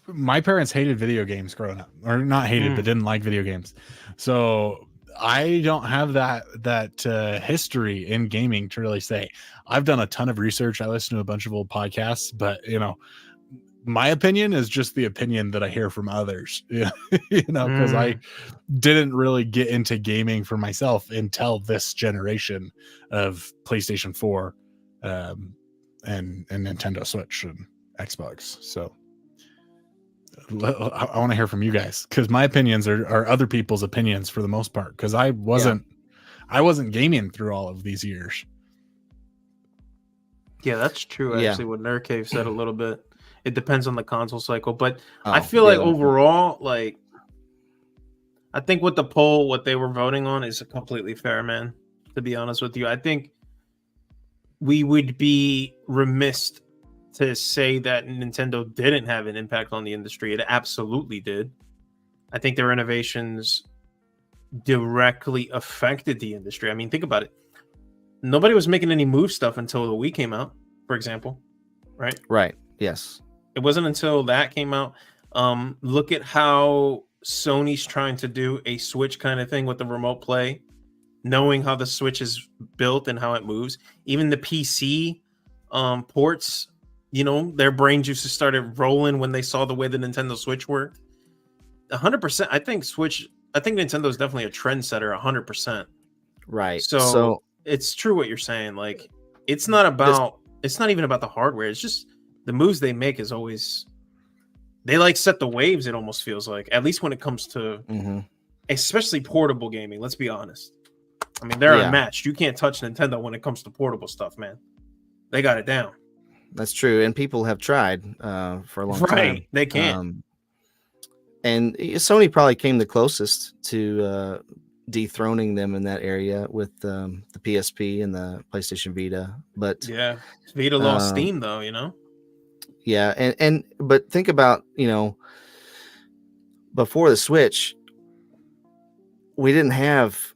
My parents hated video games growing up, or not hated, but didn't like video games. So I don't have that history in gaming to really say. I've done a ton of research. I listen to a bunch of old podcasts, but my opinion is just the opinion that I hear from others, because I didn't really get into gaming for myself until this generation of PlayStation 4 and Nintendo Switch and Xbox. So I want to hear from you guys, because my opinions are other people's opinions for the most part, because I wasn't gaming through all of these years. Yeah, that's true. Yeah. Actually, what Nerd Cave said a little bit. It depends on the console cycle, but I Oh, feel like yeah. overall, like, I think with the poll, what they were voting on is completely fair, man. To be honest with you, I think we would be remiss to say that Nintendo didn't have an impact on the industry. It absolutely did. I think their innovations directly affected the industry. I mean, think about it. Nobody was making any Move stuff until the Wii came out, for example, right? Right. Yes. It wasn't until that came out. Look at how Sony's trying to do a Switch kind of thing with the remote play, knowing how the Switch is built and how it moves. Even the PC ports, you know, their brain juices started rolling when they saw the way the Nintendo Switch worked. 100%. I think Nintendo is definitely a trendsetter. 100%. Right. So it's true what you're saying. Like, it's not even about the hardware. It's just the moves they make is always, they like set the waves. It almost feels like, at least when it comes to especially portable gaming. Let's be honest. I mean, they're unmatched. You can't touch Nintendo when it comes to portable stuff, man. They got it down. That's true, and people have tried for a long time. Right, they can't. And Sony probably came the closest to dethroning them in that area with the PSP and the PlayStation Vita. But yeah, Vita lost steam, though. You know. Yeah, but think about, you know, before the Switch, we didn't have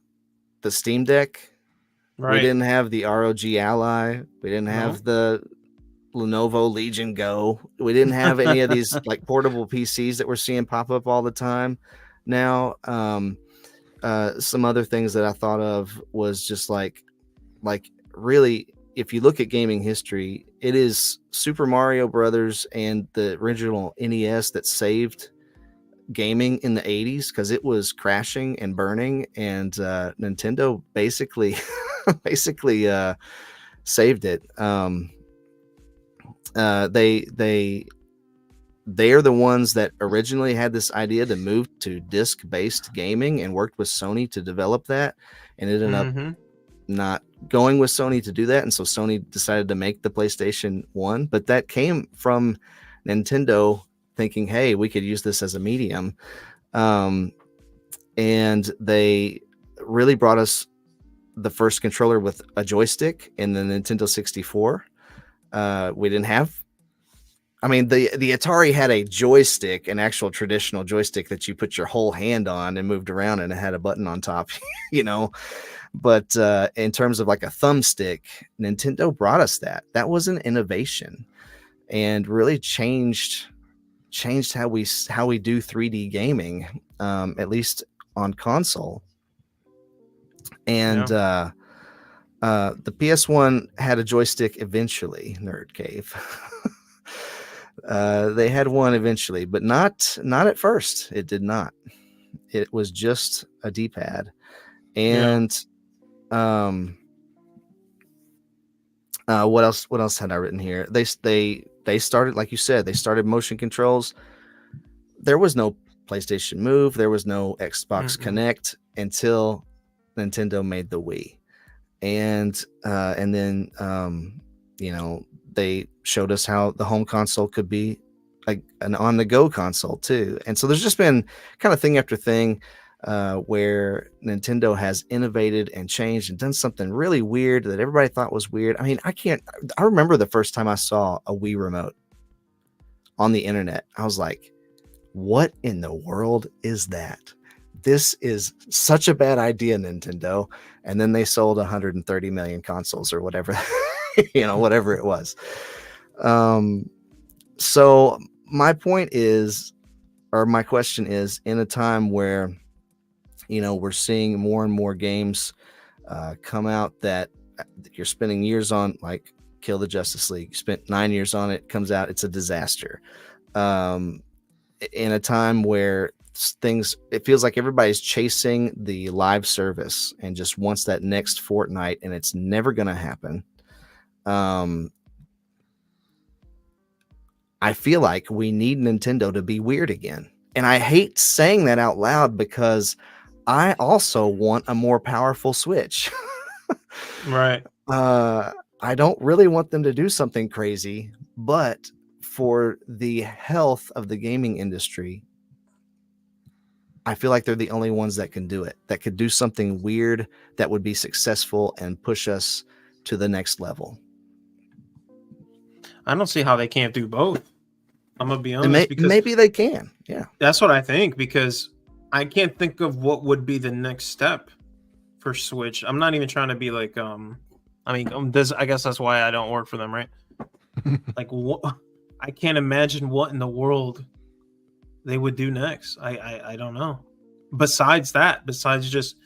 the Steam Deck. Right. We didn't have the ROG Ally. We didn't have the Lenovo Legion Go. We didn't have any of these like portable PCs that we're seeing pop up all the time now. Some other things that I thought of was just like really, if you look at gaming history, it is Super Mario Brothers and the original NES that saved gaming in the 80s, because it was crashing and burning, and Nintendo basically saved it. They are the ones that originally had this idea to move to disc-based gaming and worked with Sony to develop that, and it ended up not going with Sony to do that. And so Sony decided to make the PlayStation 1, but that came from Nintendo thinking, hey, we could use this as a medium. And they really brought us the first controller with a joystick in the Nintendo 64. We didn't have, I mean, the Atari had a joystick, an actual traditional joystick that you put your whole hand on and moved around, and it had a button on top, you know. But in terms of like a thumbstick, Nintendo brought us that. That was an innovation and really changed how we do 3D gaming, at least on console. And the PS1 had a joystick eventually, Nerd Cave. They had one eventually, but not at first. It did not. It was just a D-pad. And what else had I written here? They started, like you said, they started motion controls. There was no PlayStation Move, there was no Xbox Connect until Nintendo made the Wii. And then you know, they showed us how the home console could be like an on-the-go console too. And so there's just been kind of thing after thing where Nintendo has innovated and changed and done something really weird that everybody thought was weird. I mean, I remember the first time I saw a Wii remote on the internet. I was like, what in the world is that? This is such a bad idea, Nintendo. And then they sold 130 million consoles or whatever, you know, whatever it was. So my point is, or my question is, in a time where, you know, we're seeing more and more games come out that you're spending years on, like Kill the Justice League. You spent 9 years on it, comes out, it's a disaster. In a time where it feels like everybody's chasing the live service and just wants that next Fortnite, and it's never going to happen. I feel like we need Nintendo to be weird again. And I hate saying that out loud because I also want a more powerful Switch. Right. I don't really want them to do something crazy, but for the health of the gaming industry, I feel like they're the only ones that can do it, that could do something weird that would be successful and push us to the next level. I don't see how they can't do both. I'm gonna be honest, And because maybe they can. Yeah, that's what I think, because I can't think of what would be the next step for Switch. I'm not even trying to be like, I guess that's why I don't work for them, right? Like, I can't imagine what in the world they would do next. I don't know. Besides just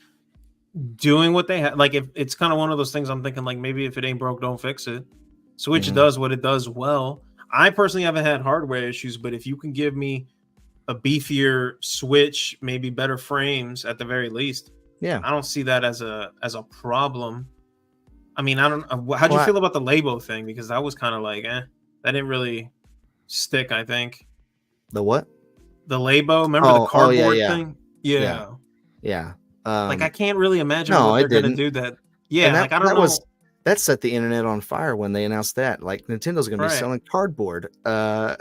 doing what they have, like, if it's kind of one of those things, I'm thinking like, maybe if it ain't broke, don't fix it. Switch does what it does well. I personally haven't had hardware issues, but if you can give me a beefier Switch, maybe better frames at the very least, I don't see that as a problem. I mean, I don't. How'd you feel about the Labo thing? Because that was kind of like, that didn't really stick. I think the what? The Labo. Remember the cardboard thing? Yeah. Like, I can't really imagine what they're gonna do. That. Yeah. Like, I don't know. That set the internet on fire when they announced that. Like, Nintendo's going to be selling cardboard. But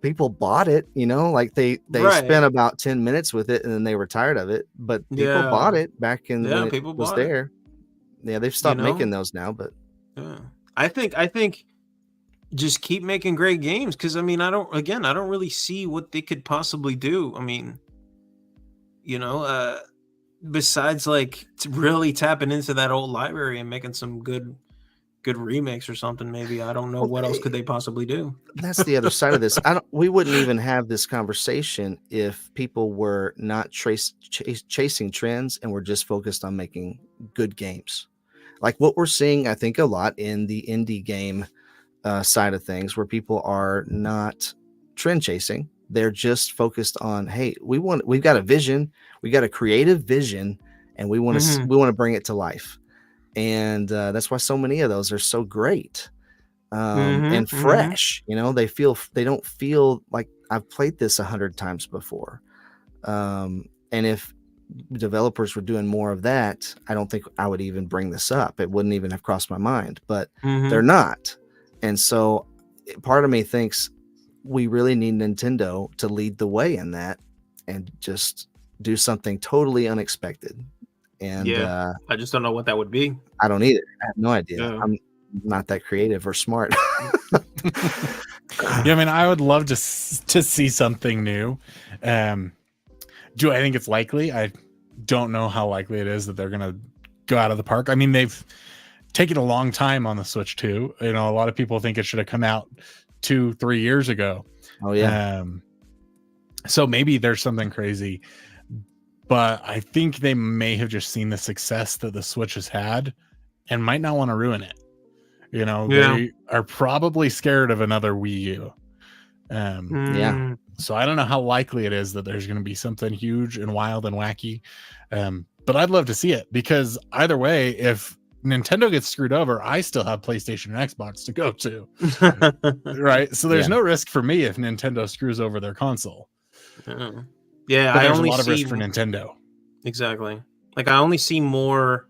people bought it, like they spent about 10 minutes with it and then they were tired of it. But people bought it back when it was there. Yeah, they've stopped making those now. But I think just keep making great games, because I mean, I don't really see what they could possibly do. I mean, besides like really tapping into that old library and making some good remakes or something. Maybe, I don't know, what else could they possibly do. That's the other side of this. We wouldn't even have this conversation if people were not chasing trends and were just focused on making good games, like what we're seeing, I think, a lot in the indie game side of things, where people are not trend chasing. They're just focused on, hey, we've got a vision, we got a creative vision, and we want to bring it to life. And that's why so many of those are so great and fresh. They don't feel like I've played this 100 times before. And if developers were doing more of that, I don't think I would even bring this up. It wouldn't even have crossed my mind, but they're not. And so part of me thinks we really need Nintendo to lead the way in that and just do something totally unexpected. And I just don't know what that would be. I don't either. I have no idea. I'm not that creative or smart. I mean, I would love to see something new. Do I think it's likely? I don't know how likely it is that they're going to go out of the park. I mean, they've taken a long time on the Switch 2. A lot of people think it should have come out 2-3 years ago. Oh yeah. So maybe there's something crazy, but I think they may have just seen the success that the Switch has had and might not want to ruin it. They are probably scared of another Wii U. So I don't know how likely it is that there's going to be something huge and wild and wacky. But I'd love to see it, because either way, if Nintendo gets screwed over, I still have PlayStation and Xbox to go to. Right? So there's no risk for me if Nintendo screws over their console. But there's a lot of risk for Nintendo. Exactly. Like, I only see more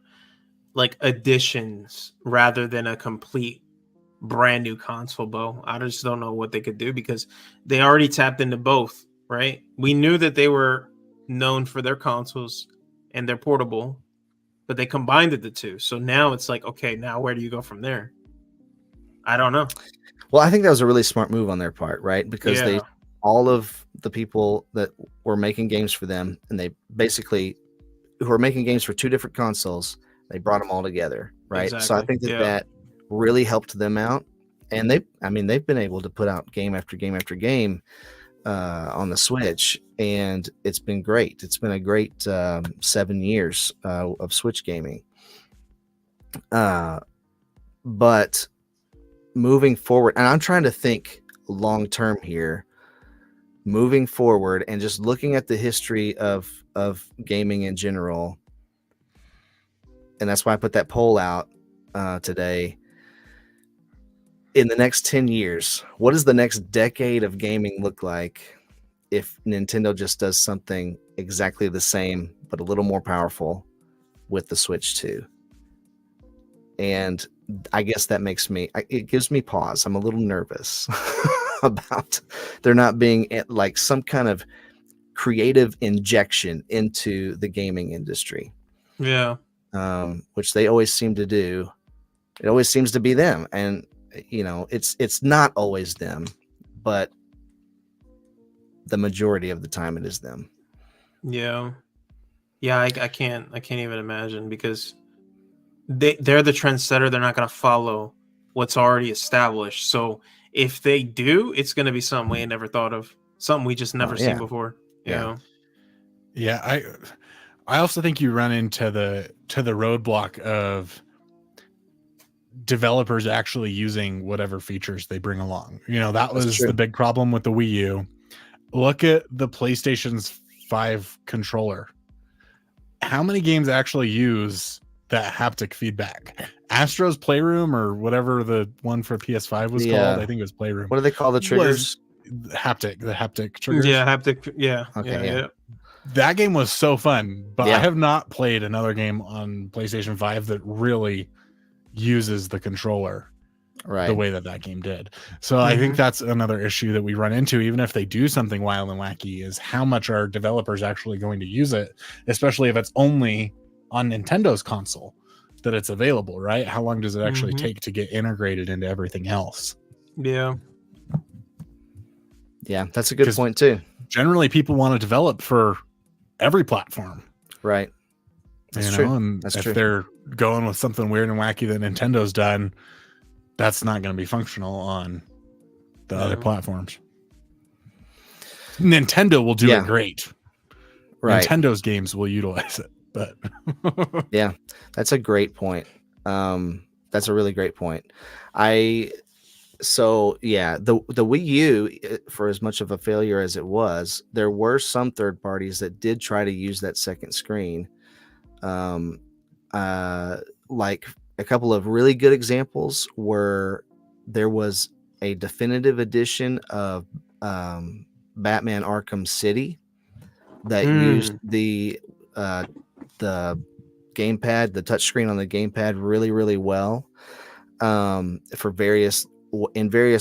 like additions rather than a complete brand new console, Bo. I just don't know what they could do, because they already tapped into both, right? We knew that they were known for their consoles and their portable, but they combined the two. So now it's like, okay, now where do you go from there? I don't know. Well, I think that was a really smart move on their part, right? Because all of the people that were making games for them, and they basically who were making games for two different consoles, they brought them all together, right? Exactly. So I think that really helped them out, and they've been able to put out game after game after game on the Switch, and it's been great. It's been a great 7 years of Switch gaming. But moving forward, and I'm trying to think long term here, moving forward, and just looking at the history of gaming in general, and that's why I put that poll out today. In the next 10 years, what does the next decade of gaming look like if Nintendo just does something exactly the same, but a little more powerful with the Switch 2? And I guess that makes it gives me pause. I'm a little nervous about there not being like some kind of creative injection into the gaming industry. Yeah. Which they always seem to do. It always seems to be them. And, it's not always them, but the majority of the time it is them. Yeah. Yeah. I can't even imagine, because they're the trendsetter. They're not going to follow what's already established. So if they do, it's going to be something we ain't never thought of, something we just never seen before. Yeah. Yeah. I also think you run into the roadblock of developers actually using whatever features they bring along. That was the big problem with the Wii U. Look at the PlayStation's 5 controller. How many games actually use that haptic feedback? Astro's Playroom, or whatever the one for PS5 was called. I think it was Playroom. What do they call the triggers? The haptic triggers. Yeah, haptic. Yeah. Okay. Yeah. That game was so fun, but I have not played another game on PlayStation 5 that really uses the controller the way that game did. So I think that's another issue that we run into, even if they do something wild and wacky, is how much are developers actually going to use it, especially if it's only on Nintendo's console that it's available, right? How long does it actually take to get integrated into everything else? Yeah. Yeah, that's a good point too. Generally, people want to develop for every platform. Right. That's true. And that's if true. They're going with something weird and wacky that Nintendo's done, that's not going to be functional on the other platforms. Nintendo will do it great. Right. Nintendo's games will utilize it, but yeah, that's a great point. That's a really great point. So yeah, the Wii U, for as much of a failure as it was, there were some third parties that did try to use that second screen. Like a couple of really good examples were there was a definitive edition of Batman Arkham City that used the gamepad, the touchscreen on the gamepad really, really well for various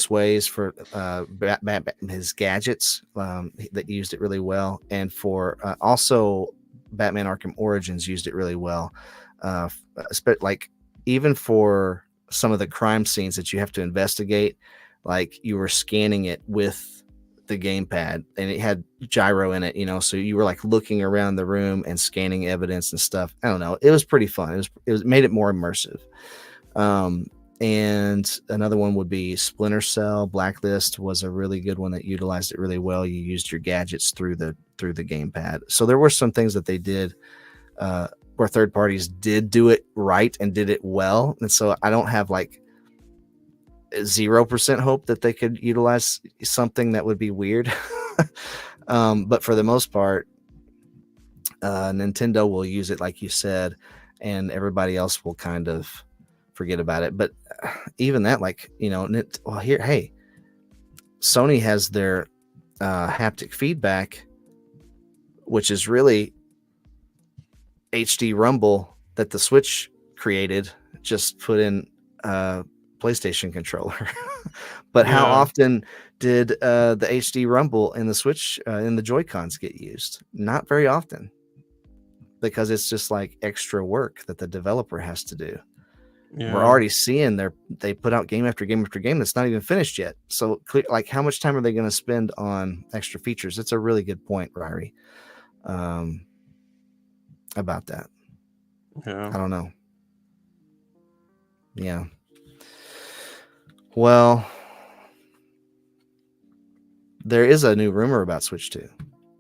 ways for his gadgets that used it really well, and for also Batman Arkham Origins used it really well, like even for some of the crime scenes that you have to investigate, like you were scanning it with the gamepad and it had gyro in it, so you were like looking around the room and scanning evidence and stuff. I don't know, it was pretty fun. It made it more immersive. And another one would be Splinter Cell. Blacklist was a really good one that utilized it really well. You used your gadgets through the gamepad. So there were some things that they did where third parties did do it right and did it well. And so I don't have like 0% hope that they could utilize something that would be weird. But for the most part, Nintendo will use it, like you said, and everybody else will kind of forget about it. But even that, like, Sony has their haptic feedback, which is really HD Rumble that the Switch created, just put in PlayStation controller. But how often did the HD Rumble in the Switch in the Joy-Cons get used? Not very often, because it's just like extra work that the developer has to do. We're already seeing they put out game after game after game that's not even finished yet. So like, how much time are they going to spend on extra features? It's a really good point, Ryrie, about that. I don't know. Yeah. Well, there is a new rumor about Switch 2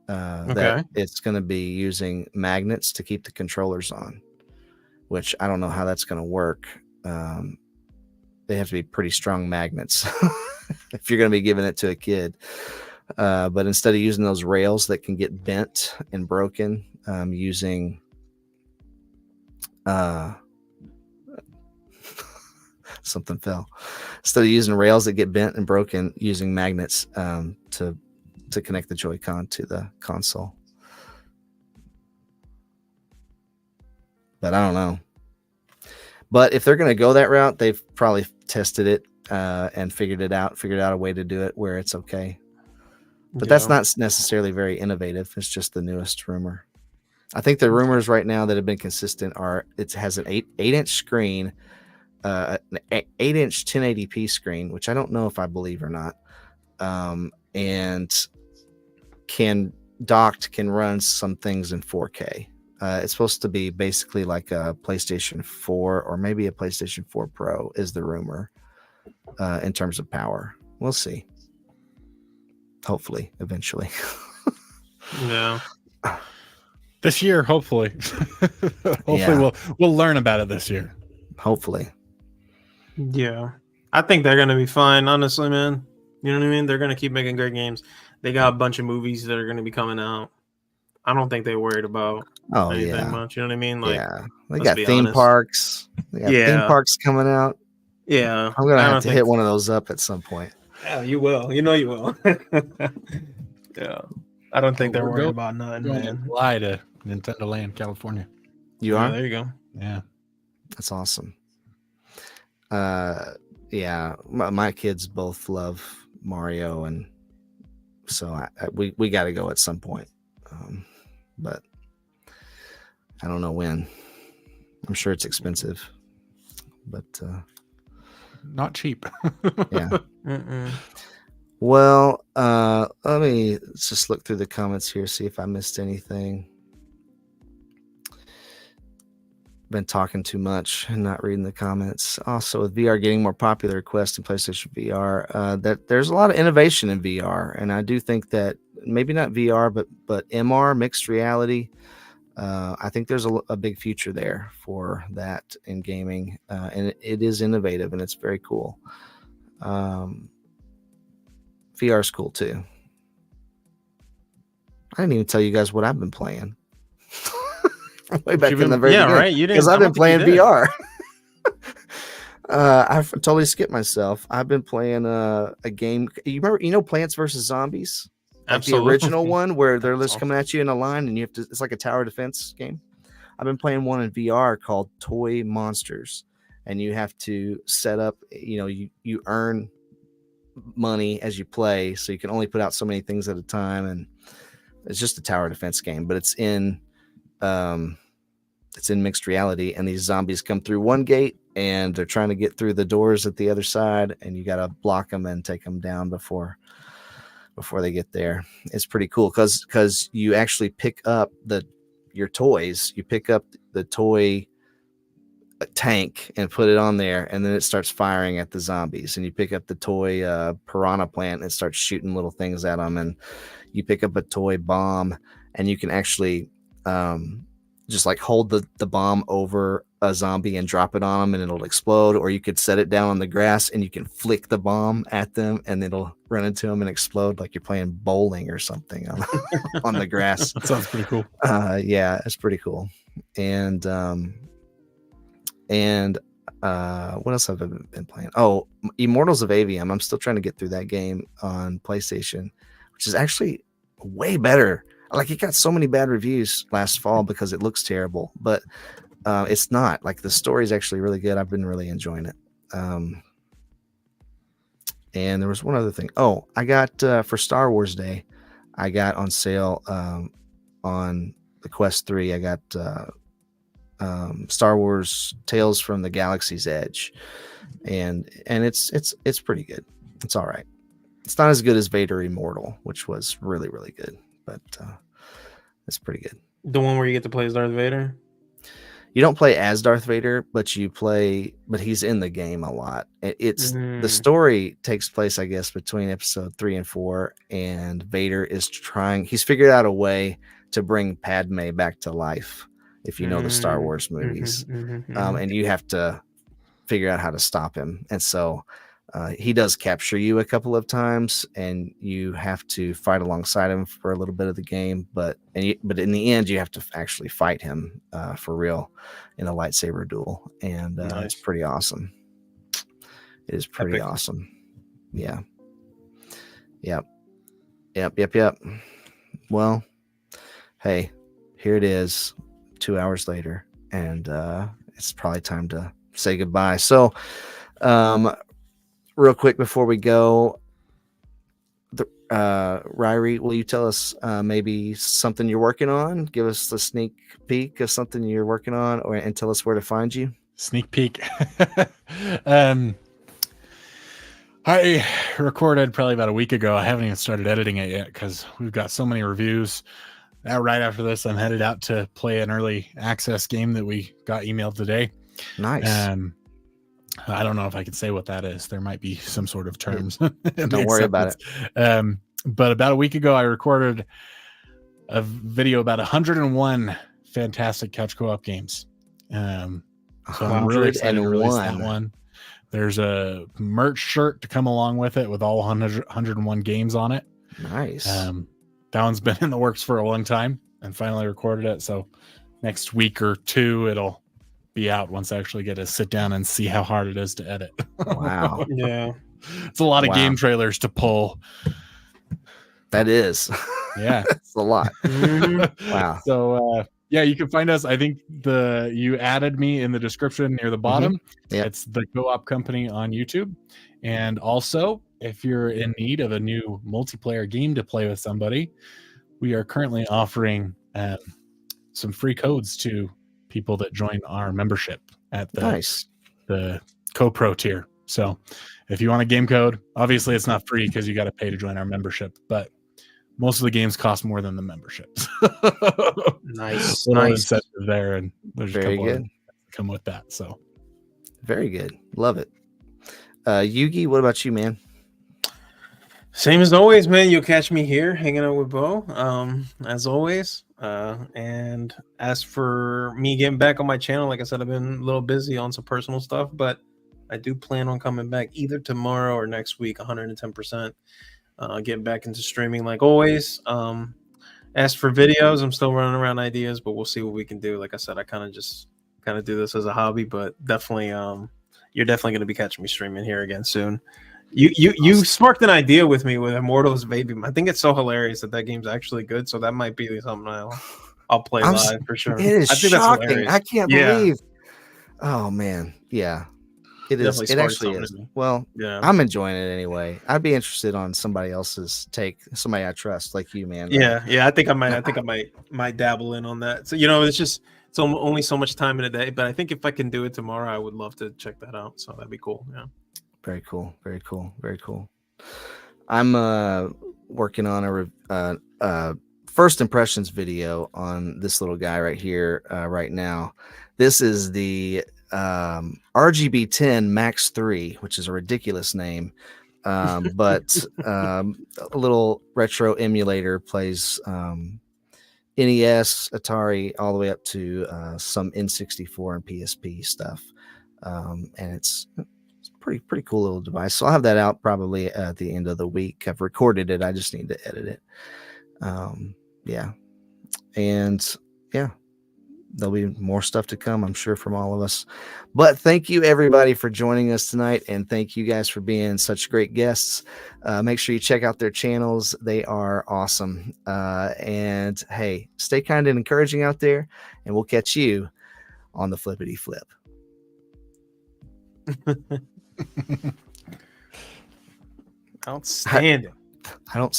that it's going to be using magnets to keep the controllers on, which I don't know how that's going to work. They have to be pretty strong magnets if you're going to be giving it to a kid. But instead of using those rails that can get bent and broken, using something fell. Instead of using rails that get bent and broken, using magnets to connect the Joy-Con to the console. But I don't know. But if they're going to go that route, they've probably tested it and figured out a way to do it where it's okay. But that's not necessarily very innovative. It's just the newest rumor. I think the rumors right now that have been consistent are it has an 8-inch screen, an 8-inch 1080p screen, which I don't know if I believe or not, and can run some things in 4K. It's supposed to be basically like a PlayStation 4 or maybe a PlayStation 4 Pro is the rumor in terms of power. We'll see. Hopefully, eventually. Yeah. This year, hopefully. We'll learn about it this year. Hopefully. Yeah. I think they're gonna be fine, honestly, man. You know what I mean? They're gonna keep making great games. They got a bunch of movies that are gonna be coming out. I don't think they're worried about anything much. You know what I mean? Like, they got theme parks. They got theme parks coming out. Yeah. I'm gonna have to hit one of those up at some point. Yeah, you will. You know you will. Yeah. I don't think they're worried about nothing, man. Fly to Nintendo Land, California. You are? There you go. Yeah. That's awesome. Yeah, my kids both love Mario, and so we got to go at some point. But I don't know when. I'm sure it's expensive, but not cheap. Yeah. Well, let me just look through the comments here, see if I missed anything. Been talking too much and not reading the comments. Also, with VR getting more popular, Quest and PlayStation VR, that there's a lot of innovation in VR, and I do think that maybe not VR, but MR, mixed reality. I think there's a big future there for that in gaming, and it is innovative and it's very cool. VR is cool too. I didn't even tell you guys what I've been playing. Way back in the very beginning. Right? You didn't, because I've been playing VR. I've totally skipped myself. I've been playing a game. You remember, Plants vs. Zombies? Like Absolutely. the original one where they're just coming at you in a line and you have to, it's like a tower defense game. I've been playing one in VR called Toy Monsters, and you have to set up, you earn money as you play, so you can only put out so many things at a time, and it's just a tower defense game, but it's in mixed reality, and these zombies come through one gate and they're trying to get through the doors at the other side, and you got to block them and take them down before they get there. It's pretty cool because you actually pick up your toys. You pick up the toy tank and put it on there, and then it starts firing at the zombies. And you pick up the toy piranha plant and it starts shooting little things at them. And you pick up a toy bomb, and you can actually just like hold the bomb over a zombie and drop it on them, and it'll explode. Or you could set it down on the grass and you can flick the bomb at them and it'll run into them and explode, like you're playing bowling or something on the grass. That sounds pretty cool. Yeah, it's pretty cool. And what else have I been playing? Oh, Immortals of Avium. I'm still trying to get through that game on PlayStation, which is actually way better. Like, it got so many bad reviews last fall because it looks terrible, but it's not. Like, the story is actually really good. I've been really enjoying it. And there was one other thing. Oh, I got for Star Wars Day, I got on sale on the Quest 3. I got Star Wars Tales from the Galaxy's Edge, and it's pretty good. It's all right. It's not as good as Vader Immortal, which was really, really good, but it's pretty good. The one where you get to play as Darth Vader? You don't play as Darth Vader, but he's in the game a lot. The story takes place, I guess, between episode 3 and 4, and Vader he's figured out a way to bring Padme back to life, if you know the Star Wars movies. And you have to figure out how to stop him. And so he does capture you a couple of times, and you have to fight alongside him for a little bit of the game. But in the end, you have to actually fight him for real in a lightsaber duel. And nice. It's pretty awesome. It is pretty awesome. Yeah. Yep. Well, hey, here it is 2 hours later, and it's probably time to say goodbye. So, real quick before we go, Ryrie, will you tell us maybe something you're working on? Give us a sneak peek of something you're working on, and tell us where to find you. Sneak peek. I recorded probably about a week ago. I haven't even started editing it yet because we've got so many reviews. Now, right after this, I'm headed out to play an early access game that we got emailed today. Nice. I don't know if I can say what that is. There might be some sort of terms. Don't worry about it. But about a week ago, I recorded a video about 101 fantastic couch co-op games. So I'm really excited to release that one. There's a merch shirt to come along with it with all 101 games on it. Nice. That one's been in the works for a long time and finally recorded it. So next week or two, it'll be out once I actually get to sit down and see how hard it is to edit. Wow. Yeah. It's a lot of game trailers to pull. That is. Yeah. It's a lot. Wow. So, yeah, you can find us. I think you added me in the description near the bottom. Yeah. It's the Co-op Company on YouTube. And also, if you're in need of a new multiplayer game to play with somebody, we are currently offering some free codes to people that join our membership at the Co-Pro tier. So if you want a game code, obviously it's not free because you got to pay to join our membership, but most of the games cost more than the memberships. Nice. Incentive there, and there's very a couple good that come with that. So very good. Love it. Yugi, what about you, man? Same as always, man. You'll catch me here hanging out with Bo, as always. And as for me getting back on my channel, like I said, I've been a little busy on some personal stuff, but I do plan on coming back either tomorrow or next week, 110%. Getting back into streaming like always. As for videos, I'm still running around ideas, but we'll see what we can do. Like I said, I kind of do this as a hobby, but definitely, you're definitely going to be catching me streaming here again soon. You sparked an idea with me with Immortals Baby. I think it's so hilarious that game's actually good. So that might be something I'll play live for sure. It is shocking. I can't believe. Yeah. Oh man, yeah, it is. Definitely It actually is. Well, yeah, I'm enjoying it anyway. I'd be interested on somebody else's take. Somebody I trust, like you, man. Yeah. I think I might dabble in on that. So it's only so much time in a day. But I think if I can do it tomorrow, I would love to check that out. So that'd be cool. Yeah. Very cool. Very cool. Very cool. I'm working on a first impressions video on this little guy right here right now. This is the RGB10 Max 3, which is a ridiculous name, but a little retro emulator, plays NES, Atari, all the way up to some N64 and PSP stuff, and it's pretty cool little device. So I'll have that out probably at the end of the week. I've recorded it. I just need to edit it. There'll be more stuff to come, I'm sure, from all of us. But thank you everybody for joining us tonight, and thank you guys for being such great guests. Make sure you check out their channels. They are awesome. And hey, stay kind and encouraging out there, and we'll catch you on the flippity flip. Outstanding. I don't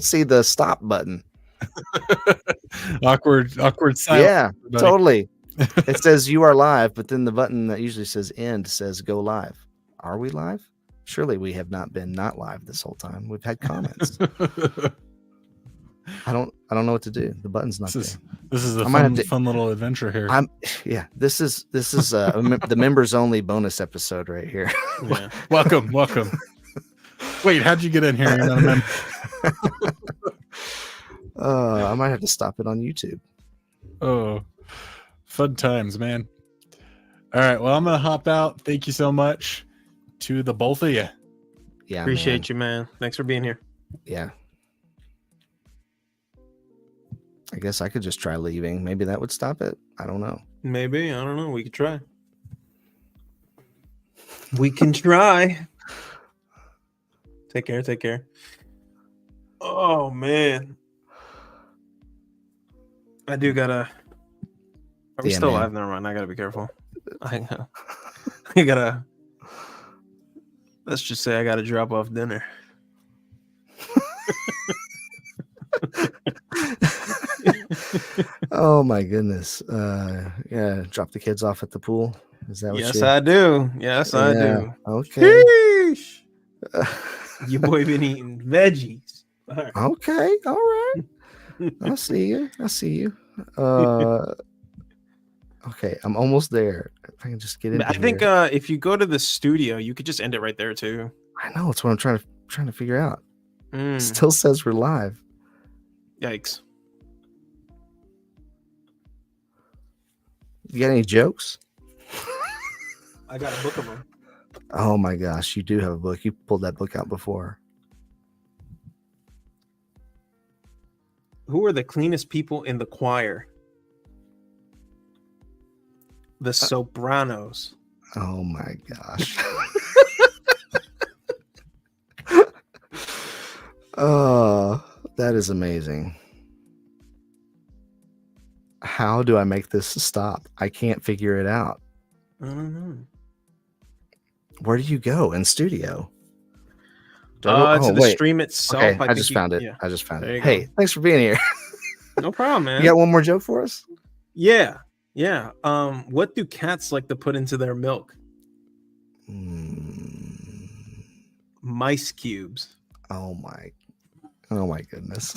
see the stop button. awkward silence. Yeah, everybody. Totally. It says you are live, but then the button that usually says end says go live. Are we live? Surely we have not been not live this whole time. We've had comments. I don't know what to do. The button's not there. This is a fun little adventure here. This is the members only bonus episode right here. Yeah. Welcome. Wait, how'd you get in here? You're not a member. I might have to stop it on YouTube. Oh, fun times, man. All right, well, I'm gonna hop out. Thank you so much to the both of you. Yeah, appreciate you, man. Thanks for being here. Yeah, I guess I could just try leaving. Maybe that would stop it. I don't know. Maybe. I don't know. We could try. We can try. Take care. Oh, man. I do gotta... Are we still live? Never mind. I gotta be careful. I gotta. Let's just say I gotta drop off dinner. Oh my goodness. Yeah, drop the kids off at the pool. Is that what Yes, I do. Yes, I do. Okay. Sheesh. Your boy been eating veggies. All right. Okay, all right. I see you. Okay, I'm almost there. If I can just get in. I think if you go to the studio, you could just end it right there too. I know, it's what I'm trying to figure out. Mm. Still says we're live. Yikes. You got any jokes? I got a book of them. Oh my gosh, you do have a book. You pulled that book out before. Who are the cleanest people in the choir? The sopranos. Oh my gosh. Oh, that is amazing. How do I make this stop? I can't figure it out. I don't know. Where do you go in studio? To the stream itself. Okay, I think just found it. Yeah. I just found There it. you Hey, go. thanks for being here. No problem, man. You got one more joke for us? Yeah. Yeah. What do cats like to put into their milk? Mice cubes. Oh my goodness.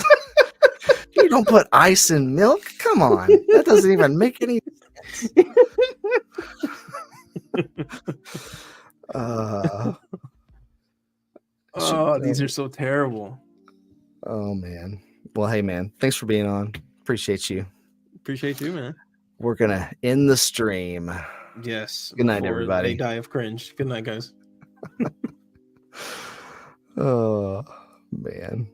You don't put ice in milk? Come on. That doesn't even make any sense. These are so terrible. Oh man. Well, hey man, thanks for being on. Appreciate you. Appreciate you, man. We're gonna end the stream. Yes. Good night, before everybody. They die of cringe. Good night, guys. Oh man.